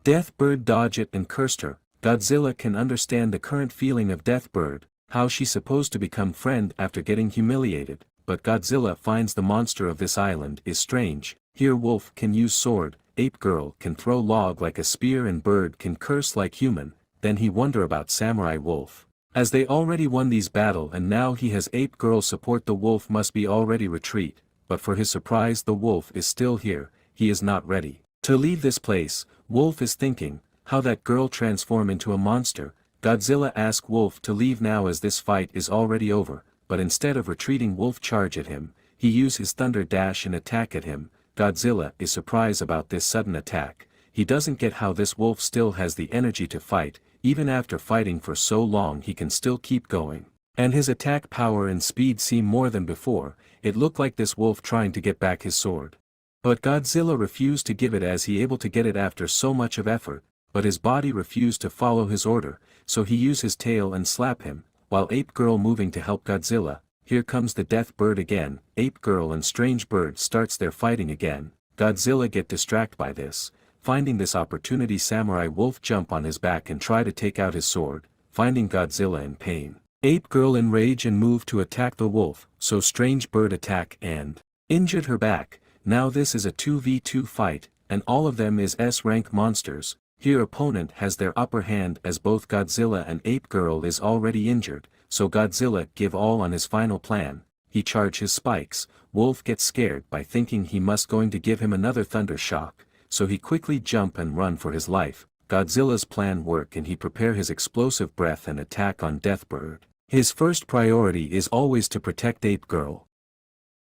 Death Bird dodge it and cursed her. Godzilla can understand the current feeling of Death Bird, how she's supposed to become friend after getting humiliated, but Godzilla finds the monster of this island is strange. Here wolf can use sword, Ape Girl can throw log like a spear and bird can curse like human. Then he wonder about Samurai Wolf. As they already won these battle and now he has Ape Girl support, the wolf must be already retreat, but for his surprise the wolf is still here. He is not ready to leave this place. Wolf is thinking, how that girl transform into a monster. Godzilla asks Wolf to leave now as this fight is already over, but instead of retreating Wolf charge at him. He use his thunder dash and attack at him. Godzilla is surprised about this sudden attack. He doesn't get how this wolf still has the energy to fight. Even after fighting for so long he can still keep going. And his attack power and speed seem more than before. It looked like this wolf trying to get back his sword. But Godzilla refused to give it as he able to get it after so much of effort, but his body refused to follow his order, so he used his tail and slap him, while Ape Girl moving to help Godzilla. Here comes the Death Bird again. Ape Girl and Strange Bird starts their fighting again. Godzilla get distracted by this. Finding this opportunity, Samurai Wolf jump on his back and try to take out his sword, finding Godzilla in pain. Ape Girl enrage and move to attack the wolf, so Strange Bird attack and injured her back. Now this is a 2v2 fight, and all of them is S-rank monsters. Here opponent has their upper hand as both Godzilla and Ape Girl is already injured, so Godzilla give all on his final plan. He charge his spikes. Wolf gets scared by thinking he must going to give him another thunder shock, so he quickly jump and run for his life. Godzilla's plan work and he prepare his explosive breath and attack on Death Bird. His first priority is always to protect Ape Girl.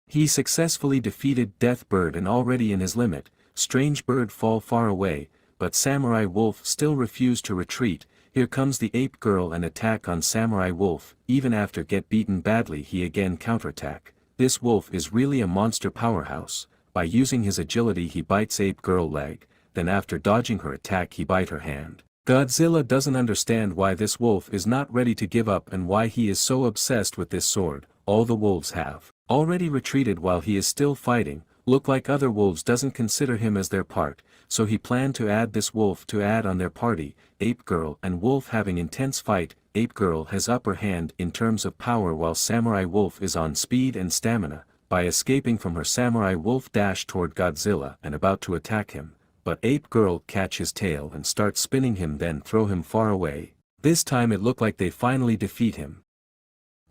He successfully defeated Death Bird and already in his limit, Strange Bird fall far away, but Samurai Wolf still refused to retreat. Here comes the Ape Girl and attack on Samurai Wolf. Even after get beaten badly he again counterattack. This wolf is really a monster powerhouse. By using his agility he bites Ape Girl leg, then after dodging her attack he bite her hand. Godzilla doesn't understand why this wolf is not ready to give up and why he is so obsessed with this sword. All the wolves have already retreated while he is still fighting. Look like other wolves doesn't consider him as their part, so he planned to add this wolf to add on their party. Ape Girl and Wolf having intense fight. Ape Girl has upper hand in terms of power while Samurai Wolf is on speed and stamina. By escaping from her, Samurai Wolf dash toward Godzilla and about to attack him, but Ape Girl catch his tail and start spinning him, then throw him far away. This time it looked like they finally defeat him.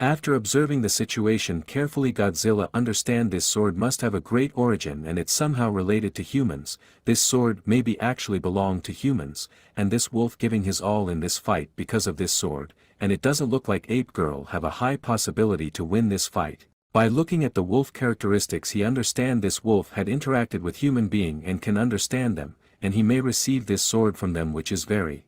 After observing the situation carefully, Godzilla understand this sword must have a great origin and it's somehow related to humans. This sword maybe actually belong to humans, and this wolf giving his all in this fight because of this sword, and it doesn't look like Ape Girl have a high possibility to win this fight. By looking at the wolf characteristics he understand this wolf had interacted with human being and can understand them, and he may receive this sword from them, which is very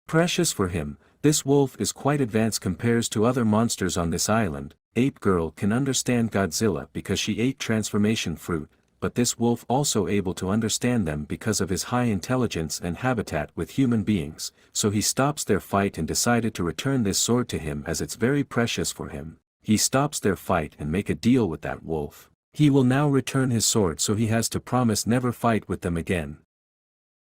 precious for him. This wolf is quite advanced compares to other monsters on this island. Ape Girl can understand Godzilla because she ate transformation fruit, but this wolf also able to understand them because of his high intelligence and habitat with human beings, so he stops their fight and decided to return this sword to him as it's very precious for him. He stops their fight and make a deal with that wolf. He will now return his sword, so he has to promise never fight with them again.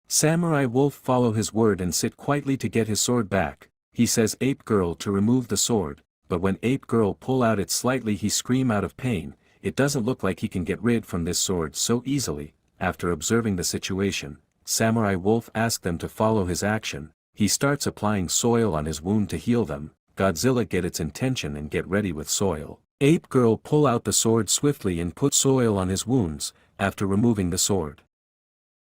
Samurai Wolf follow his word and sit quietly to get his sword back. He says Ape Girl to remove the sword, but when Ape Girl pull out it slightly he scream out of pain. It doesn't look like he can get rid from this sword so easily. After observing the situation, Samurai Wolf asks them to follow his action. He starts applying soil on his wound to heal them. Godzilla get its intention and get ready with soil. Ape Girl pull out the sword swiftly and put soil on his wounds, after removing the sword.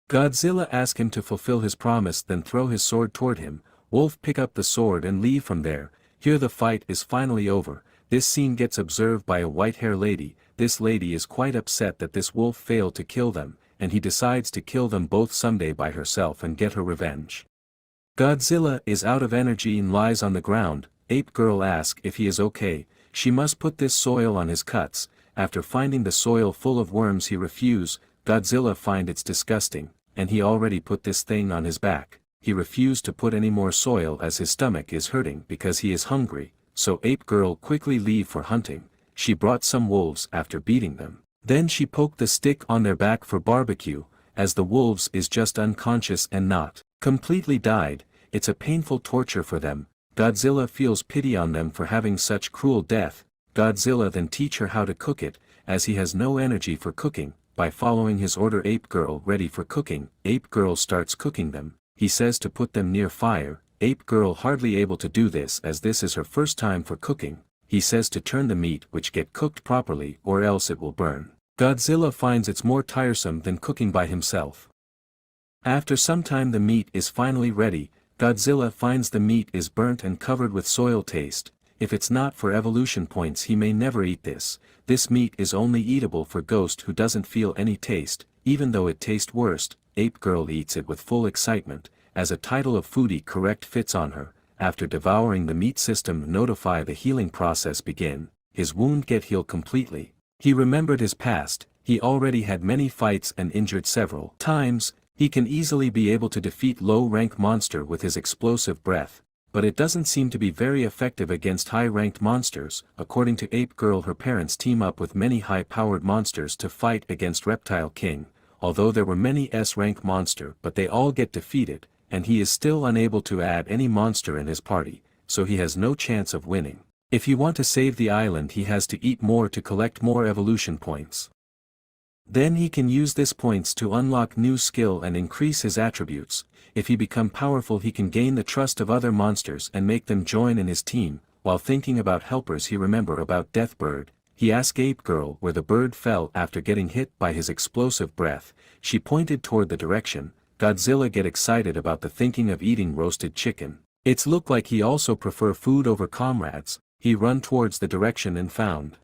Godzilla asks him to fulfill his promise, then throw his sword toward him. Wolf pick up the sword and leave from there. Here the fight is finally over. This scene gets observed by a white-haired lady. This lady is quite upset that this wolf failed to kill them, and he decides to kill them both someday by herself and get her revenge. Godzilla is out of energy and lies on the ground. Ape Girl asks if he is okay. She must put this soil on his cuts. After finding the soil full of worms he refuse. Godzilla find it's disgusting, and he already put this thing on his back. He refused to put any more soil as his stomach is hurting because he is hungry, so Ape Girl quickly leave for hunting. She brought some wolves after beating them. Then she poked the stick on their back for barbecue, as the wolves is just unconscious and not completely died. It's a painful torture for them. Godzilla feels pity on them for having such cruel death. Godzilla then teach her how to cook it, as he has no energy for cooking. By following his order, Ape Girl ready for cooking. Ape Girl starts cooking them. He says to put them near fire. Ape Girl hardly able to do this as this is her first time for cooking. He says to turn the meat which get cooked properly or else it will burn. Godzilla finds it's more tiresome than cooking by himself. After some time the meat is finally ready. Godzilla finds the meat is burnt and covered with soil taste. If it's not for evolution points he may never eat this. This meat is only eatable for Ghost who doesn't feel any taste, even though it tastes worst. Ape Girl eats it with full excitement, as a title of foodie correct fits on her, after devouring the meat system notify the healing process begin, his wound get healed completely. He remembered his past, he already had many fights and injured several times, he can easily be able to defeat low-rank monster with his explosive breath, but it doesn't seem to be very effective against high-ranked monsters. According to Ape Girl, her parents team up with many high-powered monsters to fight against Reptile King, although there were many S-rank monster but they all get defeated, and he is still unable to add any monster in his party, so he has no chance of winning. If he want to save the island he has to eat more to collect more evolution points. Then he can use this points to unlock new skill and increase his attributes. If he become powerful he can gain the trust of other monsters and make them join in his team. While thinking about helpers he remember about Deathbird. He asked Ape Girl where the bird fell after getting hit by his explosive breath. She pointed toward the direction. Godzilla get excited about the thinking of eating roasted chicken. It's look like he also prefer food over comrades. He run towards the direction and found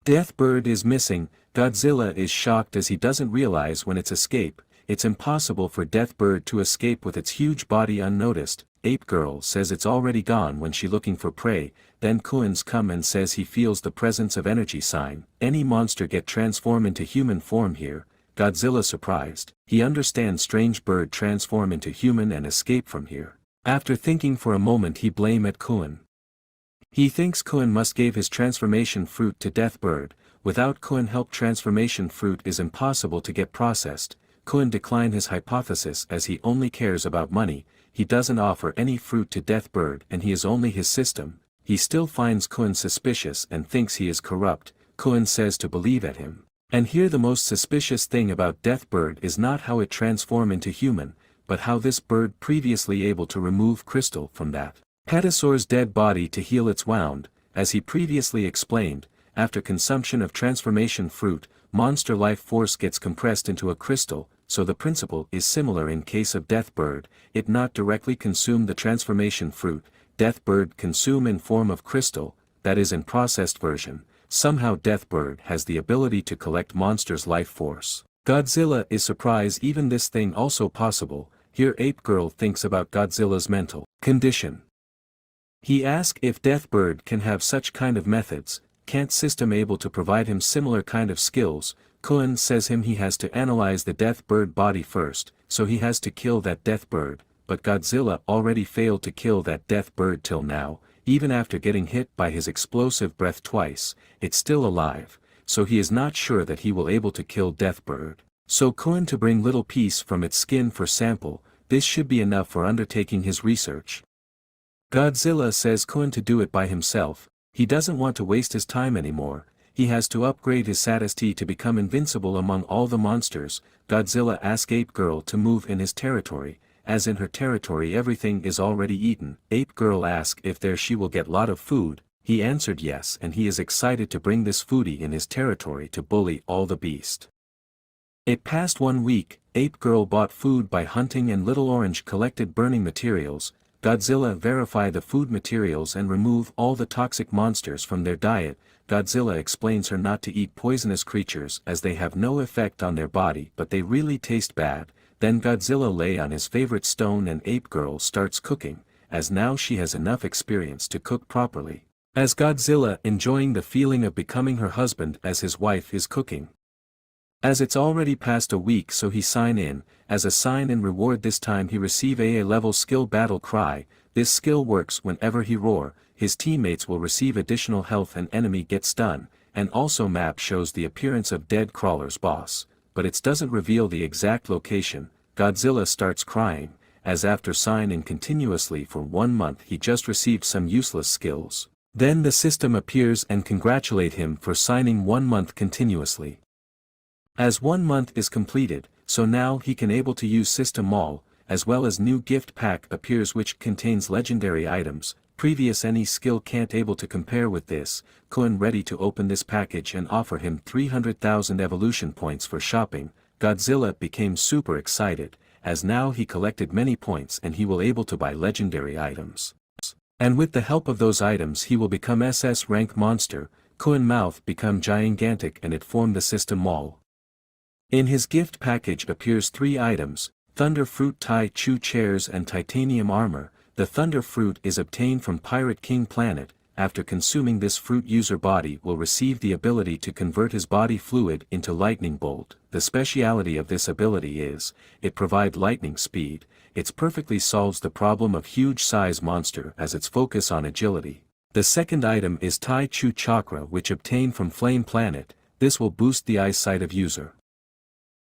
Deathbird is missing. Godzilla is shocked as he doesn't realize when it's escape. It's impossible for Deathbird to escape with its huge body unnoticed. Ape Girl says it's already gone when she looking for prey. Then Kuins come and says he feels the presence of energy sign. Any monster get transform into human form here. Godzilla surprised. He understands strange bird transform into human and escape from here. After thinking for a moment he blame at Kuin. He thinks Kuin must gave his transformation fruit to Deathbird. Without Kuin help transformation fruit is impossible to get processed. Kuin declined his hypothesis as he only cares about money. He doesn't offer any fruit to Deathbird and he is only his system. He still finds Kuin suspicious and thinks he is corrupt. Kuin says to believe at him. And here the most suspicious thing about Deathbird is not how it transform into human, but how this bird previously able to remove crystal from that Petasaur's dead body to heal its wound. As he previously explained, after consumption of transformation fruit, monster life force gets compressed into a crystal, so the principle is similar in case of Deathbird. It not directly consume the transformation fruit, Deathbird consume in form of crystal, that is in processed version. Somehow Deathbird has the ability to collect monsters' life force. Godzilla is surprised even this thing also possible. Here Ape Girl thinks about Godzilla's mental condition. He asks if Deathbird can have such kind of methods. Can't system able to provide him similar kind of skills. Kuin says him he has to analyze the Deathbird body first, so he has to kill that Deathbird, but Godzilla already failed to kill that Deathbird till now. Even after getting hit by his explosive breath twice, it's still alive, so he is not sure that he will able to kill Deathbird. So Kuin to bring little piece from its skin for sample. This should be enough for undertaking his research. Godzilla says Kuin to do it by himself. He doesn't want to waste his time anymore. He has to upgrade his Sadisty to become invincible among all the monsters. Godzilla asks Ape Girl to move in his territory, as in her territory everything is already eaten. Ape Girl asks if there she will get lot of food. He answered yes and he is excited to bring this foodie in his territory to bully all the beast. It passed 1 week. Ape Girl bought food by hunting and Little Orange collected burning materials. Godzilla verify the food materials and remove all the toxic monsters from their diet. Godzilla explains her not to eat poisonous creatures as they have no effect on their body but they really taste bad. Then Godzilla lay on his favorite stone and Ape Girl starts cooking, as now she has enough experience to cook properly. As Godzilla enjoying the feeling of becoming her husband as his wife is cooking. As it's already past a week so he sign in. As a sign and reward this time he receive a level skill battle cry. This skill works whenever he roar, his teammates will receive additional health and enemy gets done, and also map shows the appearance of dead crawler's boss, but it doesn't reveal the exact location. Godzilla starts crying, as after sign in continuously for 1 month he just received some useless skills. Then the system appears and congratulate him for signing 1 month continuously. As 1 month is completed, so now he can able to use System Mall, as well as new gift pack appears which contains legendary items. Previous any skill can't able to compare with this. Kuin ready to open this package and offer him 300,000 evolution points for shopping. Godzilla became super excited, as now he collected many points and he will able to buy legendary items. And with the help of those items he will become SS rank monster. Kuin mouth become gigantic and it formed the System Mall. In his gift package appears 3 items, Thunder Fruit Tai Chu chairs and titanium armor. The thunder fruit is obtained from Pirate King Planet. After consuming this fruit, user body will receive the ability to convert his body fluid into lightning bolt. The speciality of this ability is, it provides lightning speed. It perfectly solves the problem of huge size monster as its focus on agility. The second item is Tai Chu Chakra, which obtained from Flame Planet. This will boost the eyesight of user.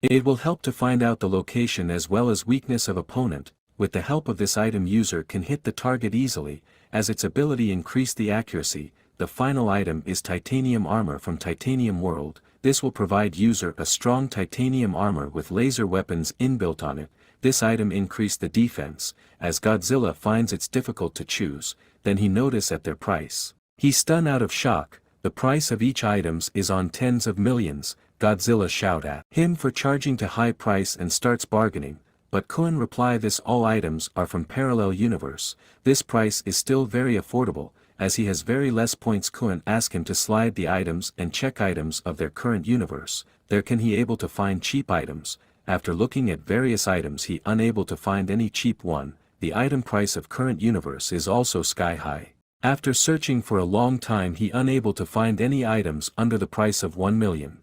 It will help to find out the location as well as weakness of opponent. With the help of this item, user can hit the target easily, as its ability increase the accuracy. The final item is Titanium Armor from Titanium World. This will provide user a strong titanium armor with laser weapons inbuilt on it. This item increase the defense. As Godzilla finds it's difficult to choose, then he notice at their price. He stun out of shock. The price of each items is on tens of millions. Godzilla shout at him for charging to high price and starts bargaining. But Kun reply this all items are from parallel universe. This price is still very affordable, as he has very less points. Kun ask him to slide the items and check items of their current universe. There can he able to find cheap items. After looking at various items he unable to find any cheap one. The item price of current universe is also sky high. After searching for a long time he unable to find any items under the price of 1 million.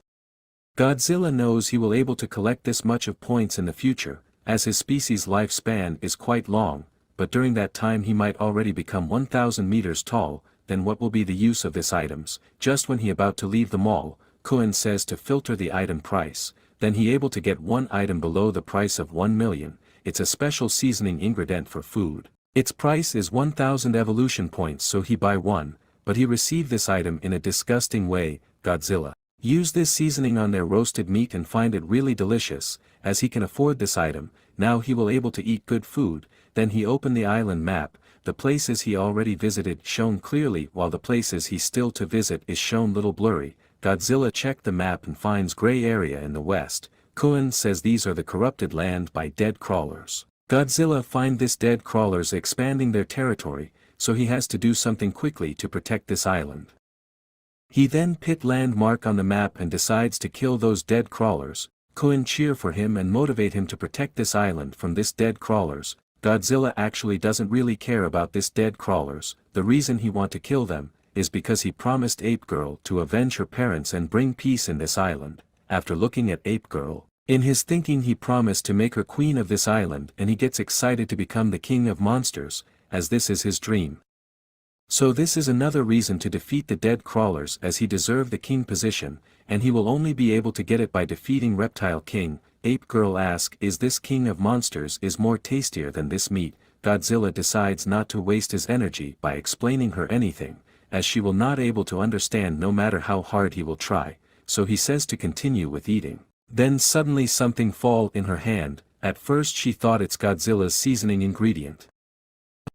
Godzilla knows he will able to collect this much of points in the future, as his species lifespan is quite long, but during that time he might already become 1,000 meters tall. Then what will be the use of this items? Just when he about to leave the mall, Kun says to filter the item price, then he able to get one item below the price of 1 million, it's a special seasoning ingredient for food. Its price is 1,000 evolution points, so he buy one, but he receive this item in a disgusting way. Godzilla use this seasoning on their roasted meat and find it really delicious, as he can afford this item. Now he will able to eat good food. Then he open the island map. The places he already visited shown clearly, while the places he still to visit is shown little blurry. Godzilla check the map and finds gray area in the west. Kun says these are the corrupted land by dead crawlers. Godzilla find this dead crawlers expanding their territory, so he has to do something quickly to protect this island. He then put landmark on the map and decides to kill those dead crawlers. Kun cheer for him and motivate him to protect this island from this dead crawlers. Godzilla actually doesn't really care about this dead crawlers. The reason he want to kill them is because he promised Ape Girl to avenge her parents and bring peace in this island. After looking at Ape Girl, in his thinking he promised to make her queen of this island, and he gets excited to become the king of monsters, as this is his dream. So this is another reason to defeat the dead crawlers, as he deserve the king position, and he will only be able to get it by defeating Reptile King. Ape Girl asks, is this king of monsters is more tastier than this meat? Godzilla decides not to waste his energy by explaining her anything, as she will not able to understand no matter how hard he will try, so he says to continue with eating. Then suddenly something fall in her hand. At first she thought it's Godzilla's seasoning ingredient.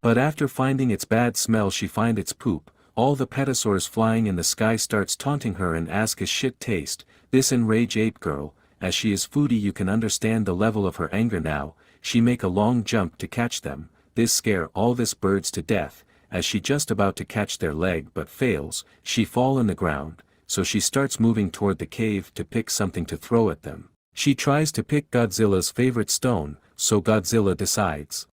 But after finding its bad smell she find its poop. All the petasaurs flying in the sky starts taunting her and ask is shit taste. This enrage Ape Girl, as she is foodie. You can understand the level of her anger now. She make a long jump to catch them. This scare all this birds to death, as she just about to catch their leg but fails. She fall in the ground, so she starts moving toward the cave to pick something to throw at them. She tries to pick Godzilla's favorite stone, so Godzilla decides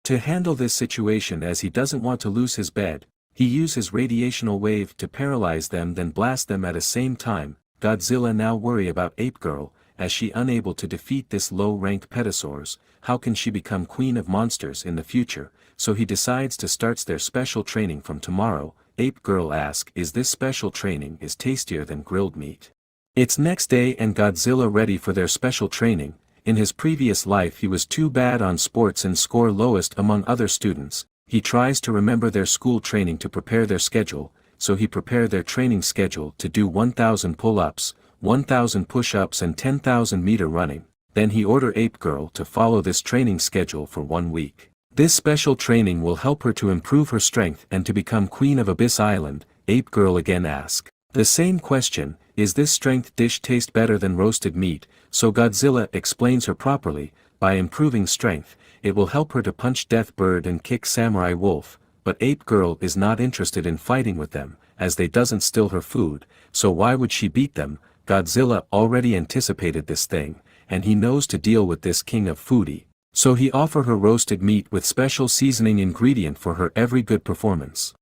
to handle this situation, as he doesn't want to lose his bed. He uses radiational wave to paralyze them, then blast them at the same time. Godzilla now worry about Ape Girl, as she unable to defeat this low-ranked petasaurs. How can she become queen of monsters in the future? So he decides to start their special training from tomorrow. Ape Girl asks, is this special training is tastier than grilled meat? It's next day and Godzilla ready for their special training. In his previous life he was too bad on sports and score lowest among other students. He tries to remember their school training to prepare their schedule, so he prepare their training schedule to do 1,000 pull-ups, 1,000 push-ups and 10,000 meter running. Then he order Ape Girl to follow this training schedule for 1 week. This special training will help her to improve her strength and to become queen of Abyss Island. Ape Girl again asks the same question, is this strength dish taste better than roasted meat? So Godzilla explains her properly, by improving strength, it will help her to punch Death Bird and kick Samurai Wolf. But Ape Girl is not interested in fighting with them, as they doesn't steal her food, so why would she beat them? Godzilla already anticipated this thing, and he knows to deal with this king of foodie, So he offer her roasted meat with special seasoning ingredient for her every good performance.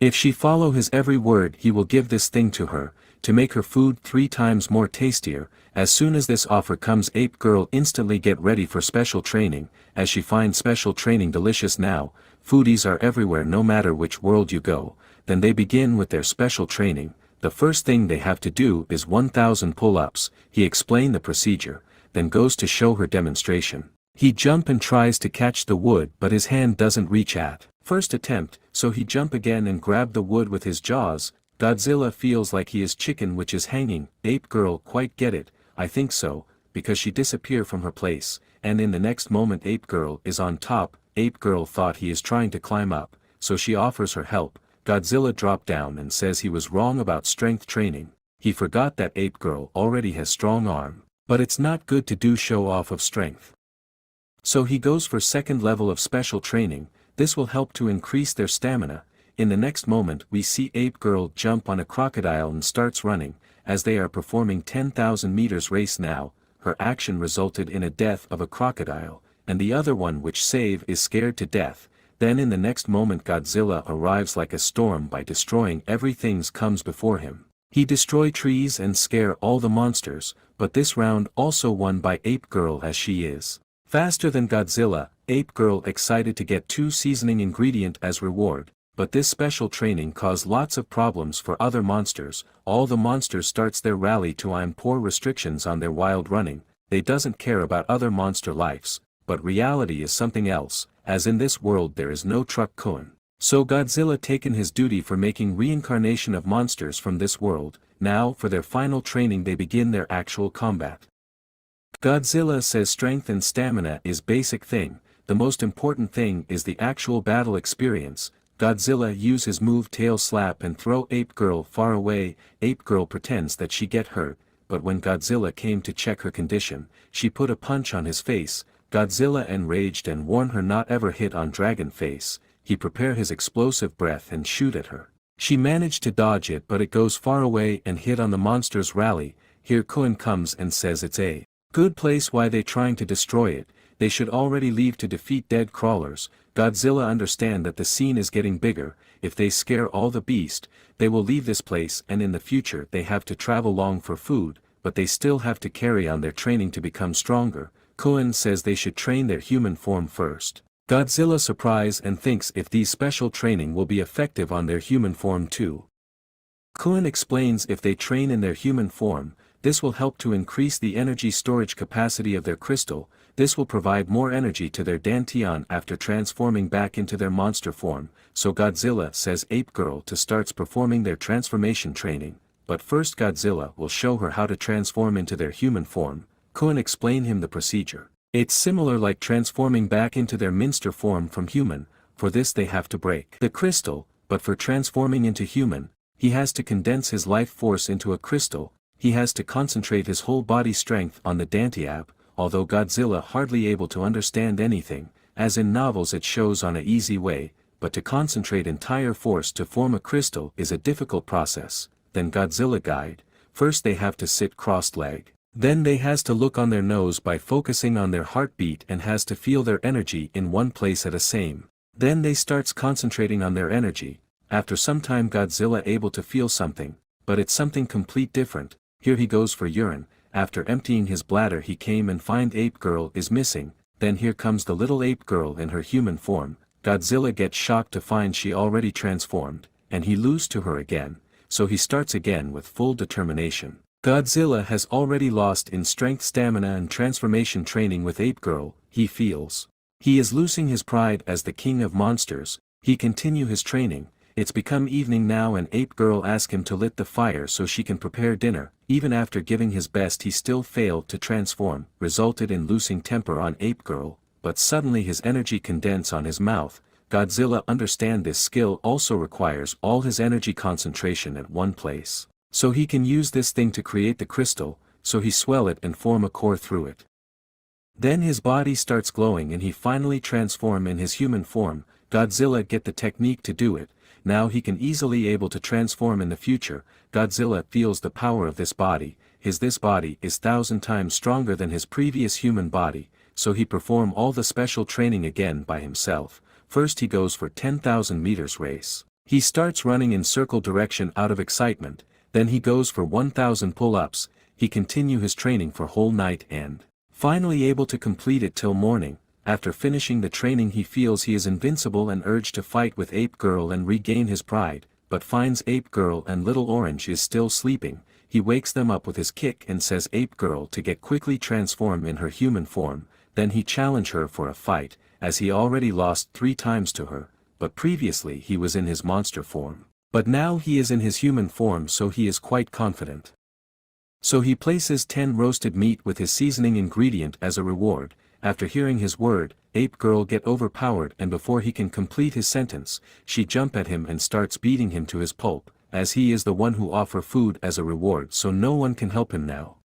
If she follow his every word he will give this thing to her, to make her food 3 times more tastier. As soon as this offer comes, ape girl instantly get ready for special training, as she finds special training delicious now. Foodies are everywhere no matter which world you go. Then they begin with their special training. The first thing they have to do is 1000 pull-ups. He explained the procedure, then goes to show her demonstration. He jump and tries to catch the wood but his hand doesn't reach at first attempt, so he jump again and grab the wood with his jaws. Godzilla feels like he is chicken which is hanging. Ape girl quite get it, I think so, because she disappear from her place, and in the next moment ape girl is on top. Ape girl thought he is trying to climb up, so she offers her help. Godzilla dropped down and says he was wrong about strength training. He forgot that ape girl already has strong arm, but it's not good to do show off of strength. So he goes for second level of special training. This will help to increase their stamina. In the next moment we see ape girl jump on a crocodile and starts running. As they are performing 10,000 meters race now, her action resulted in a death of a crocodile, and the other one which save is scared to death. Then in the next moment Godzilla arrives like a storm by destroying everything comes before him. He destroy trees and scare all the monsters, but this round also won by ape girl as she is faster than Godzilla. Ape girl excited to get 2 seasoning ingredient as reward, but this special training caused lots of problems for other monsters. All the monsters starts their rally to iron poor restrictions on their wild running. They doesn't care about other monster lives, but reality is something else, as in this world there is no truck Kun. So Godzilla taken his duty for making reincarnation of monsters from this world. Now for their final training they begin their actual combat. Godzilla says strength and stamina is basic thing, the most important thing is the actual battle experience. Godzilla use his move tail slap and throw ape girl far away. Ape girl pretends that she get hurt, but when Godzilla came to check her condition, she put a punch on his face. Godzilla enraged and warned her not ever hit on dragon face. He prepare his explosive breath and shoot at her. She managed to dodge it but it goes far away and hit on the monster's rally. Here Kun comes and says it's a good place why they trying to destroy it. They should already leave to defeat dead crawlers. Godzilla understand that the scene is getting bigger. If they scare all the beast, they will leave this place and in the future they have to travel long for food, but they still have to carry on their training to become stronger. Kun says they should train their human form first. Godzilla surprise and thinks if these special training will be effective on their human form too. Kun explains if they train in their human form, this will help to increase the energy storage capacity of their crystal. This will provide more energy to their Dantian after transforming back into their monster form. So Godzilla says ape girl to starts performing their transformation training, but first Godzilla will show her how to transform into their human form. Kun explain him the procedure. It's similar like transforming back into their minster form from human. For this they have to break the crystal, but for transforming into human, he has to condense his life force into a crystal. He has to concentrate his whole body strength on the Dantiab. Although Godzilla hardly able to understand anything, as in novels it shows on a easy way, but to concentrate entire force to form a crystal is a difficult process. Then Godzilla guide, first they have to sit crossed-legged. Then they has to look on their nose by focusing on their heartbeat and has to feel their energy in one place at a same. Then they starts concentrating on their energy. After some time Godzilla able to feel something, but it's something complete different. Here he goes for urine. After emptying his bladder he came and find ape girl is missing. Then here comes the little ape girl in her human form. Godzilla gets shocked to find she already transformed, and he lose to her again, so he starts again with full determination. Godzilla has already lost in strength, stamina and transformation training with ape girl. He feels he is losing his pride as the king of monsters. He continue his training. It's become evening now and ape girl asks him to lit the fire so she can prepare dinner. Even after giving his best he still failed to transform, resulted in losing temper on ape girl, but suddenly his energy condense on his mouth. Godzilla understand this skill also requires all his energy concentration at one place. So he can use this thing to create the crystal, so he swell it and form a core through it. Then his body starts glowing and he finally transform in his human form. Godzilla get the technique to do it. Now he can easily able to transform in the future. Godzilla feels the power of this body. This body is 1,000 times stronger than his previous human body, so he perform all the special training again by himself. First he goes for 10,000 meters race. He starts running in circle direction out of excitement, then he goes for 1,000 pull-ups. He continue his training for whole night and finally able to complete it till morning. After finishing the training he feels he is invincible and urged to fight with Ape Girl and regain his pride, but finds Ape Girl and Little Orange is still sleeping. He wakes them up with his kick and says Ape Girl to get quickly transform in her human form, then he challenge her for a fight, as he already lost 3 times to her, but previously he was in his monster form. But now he is in his human form, so he is quite confident. So he places 10 roasted meat with his seasoning ingredient as a reward. After hearing his word, Ape Girl get overpowered, and before he can complete his sentence, she jump at him and starts beating him to his pulp, as he is the one who offer food as a reward, so no one can help him now.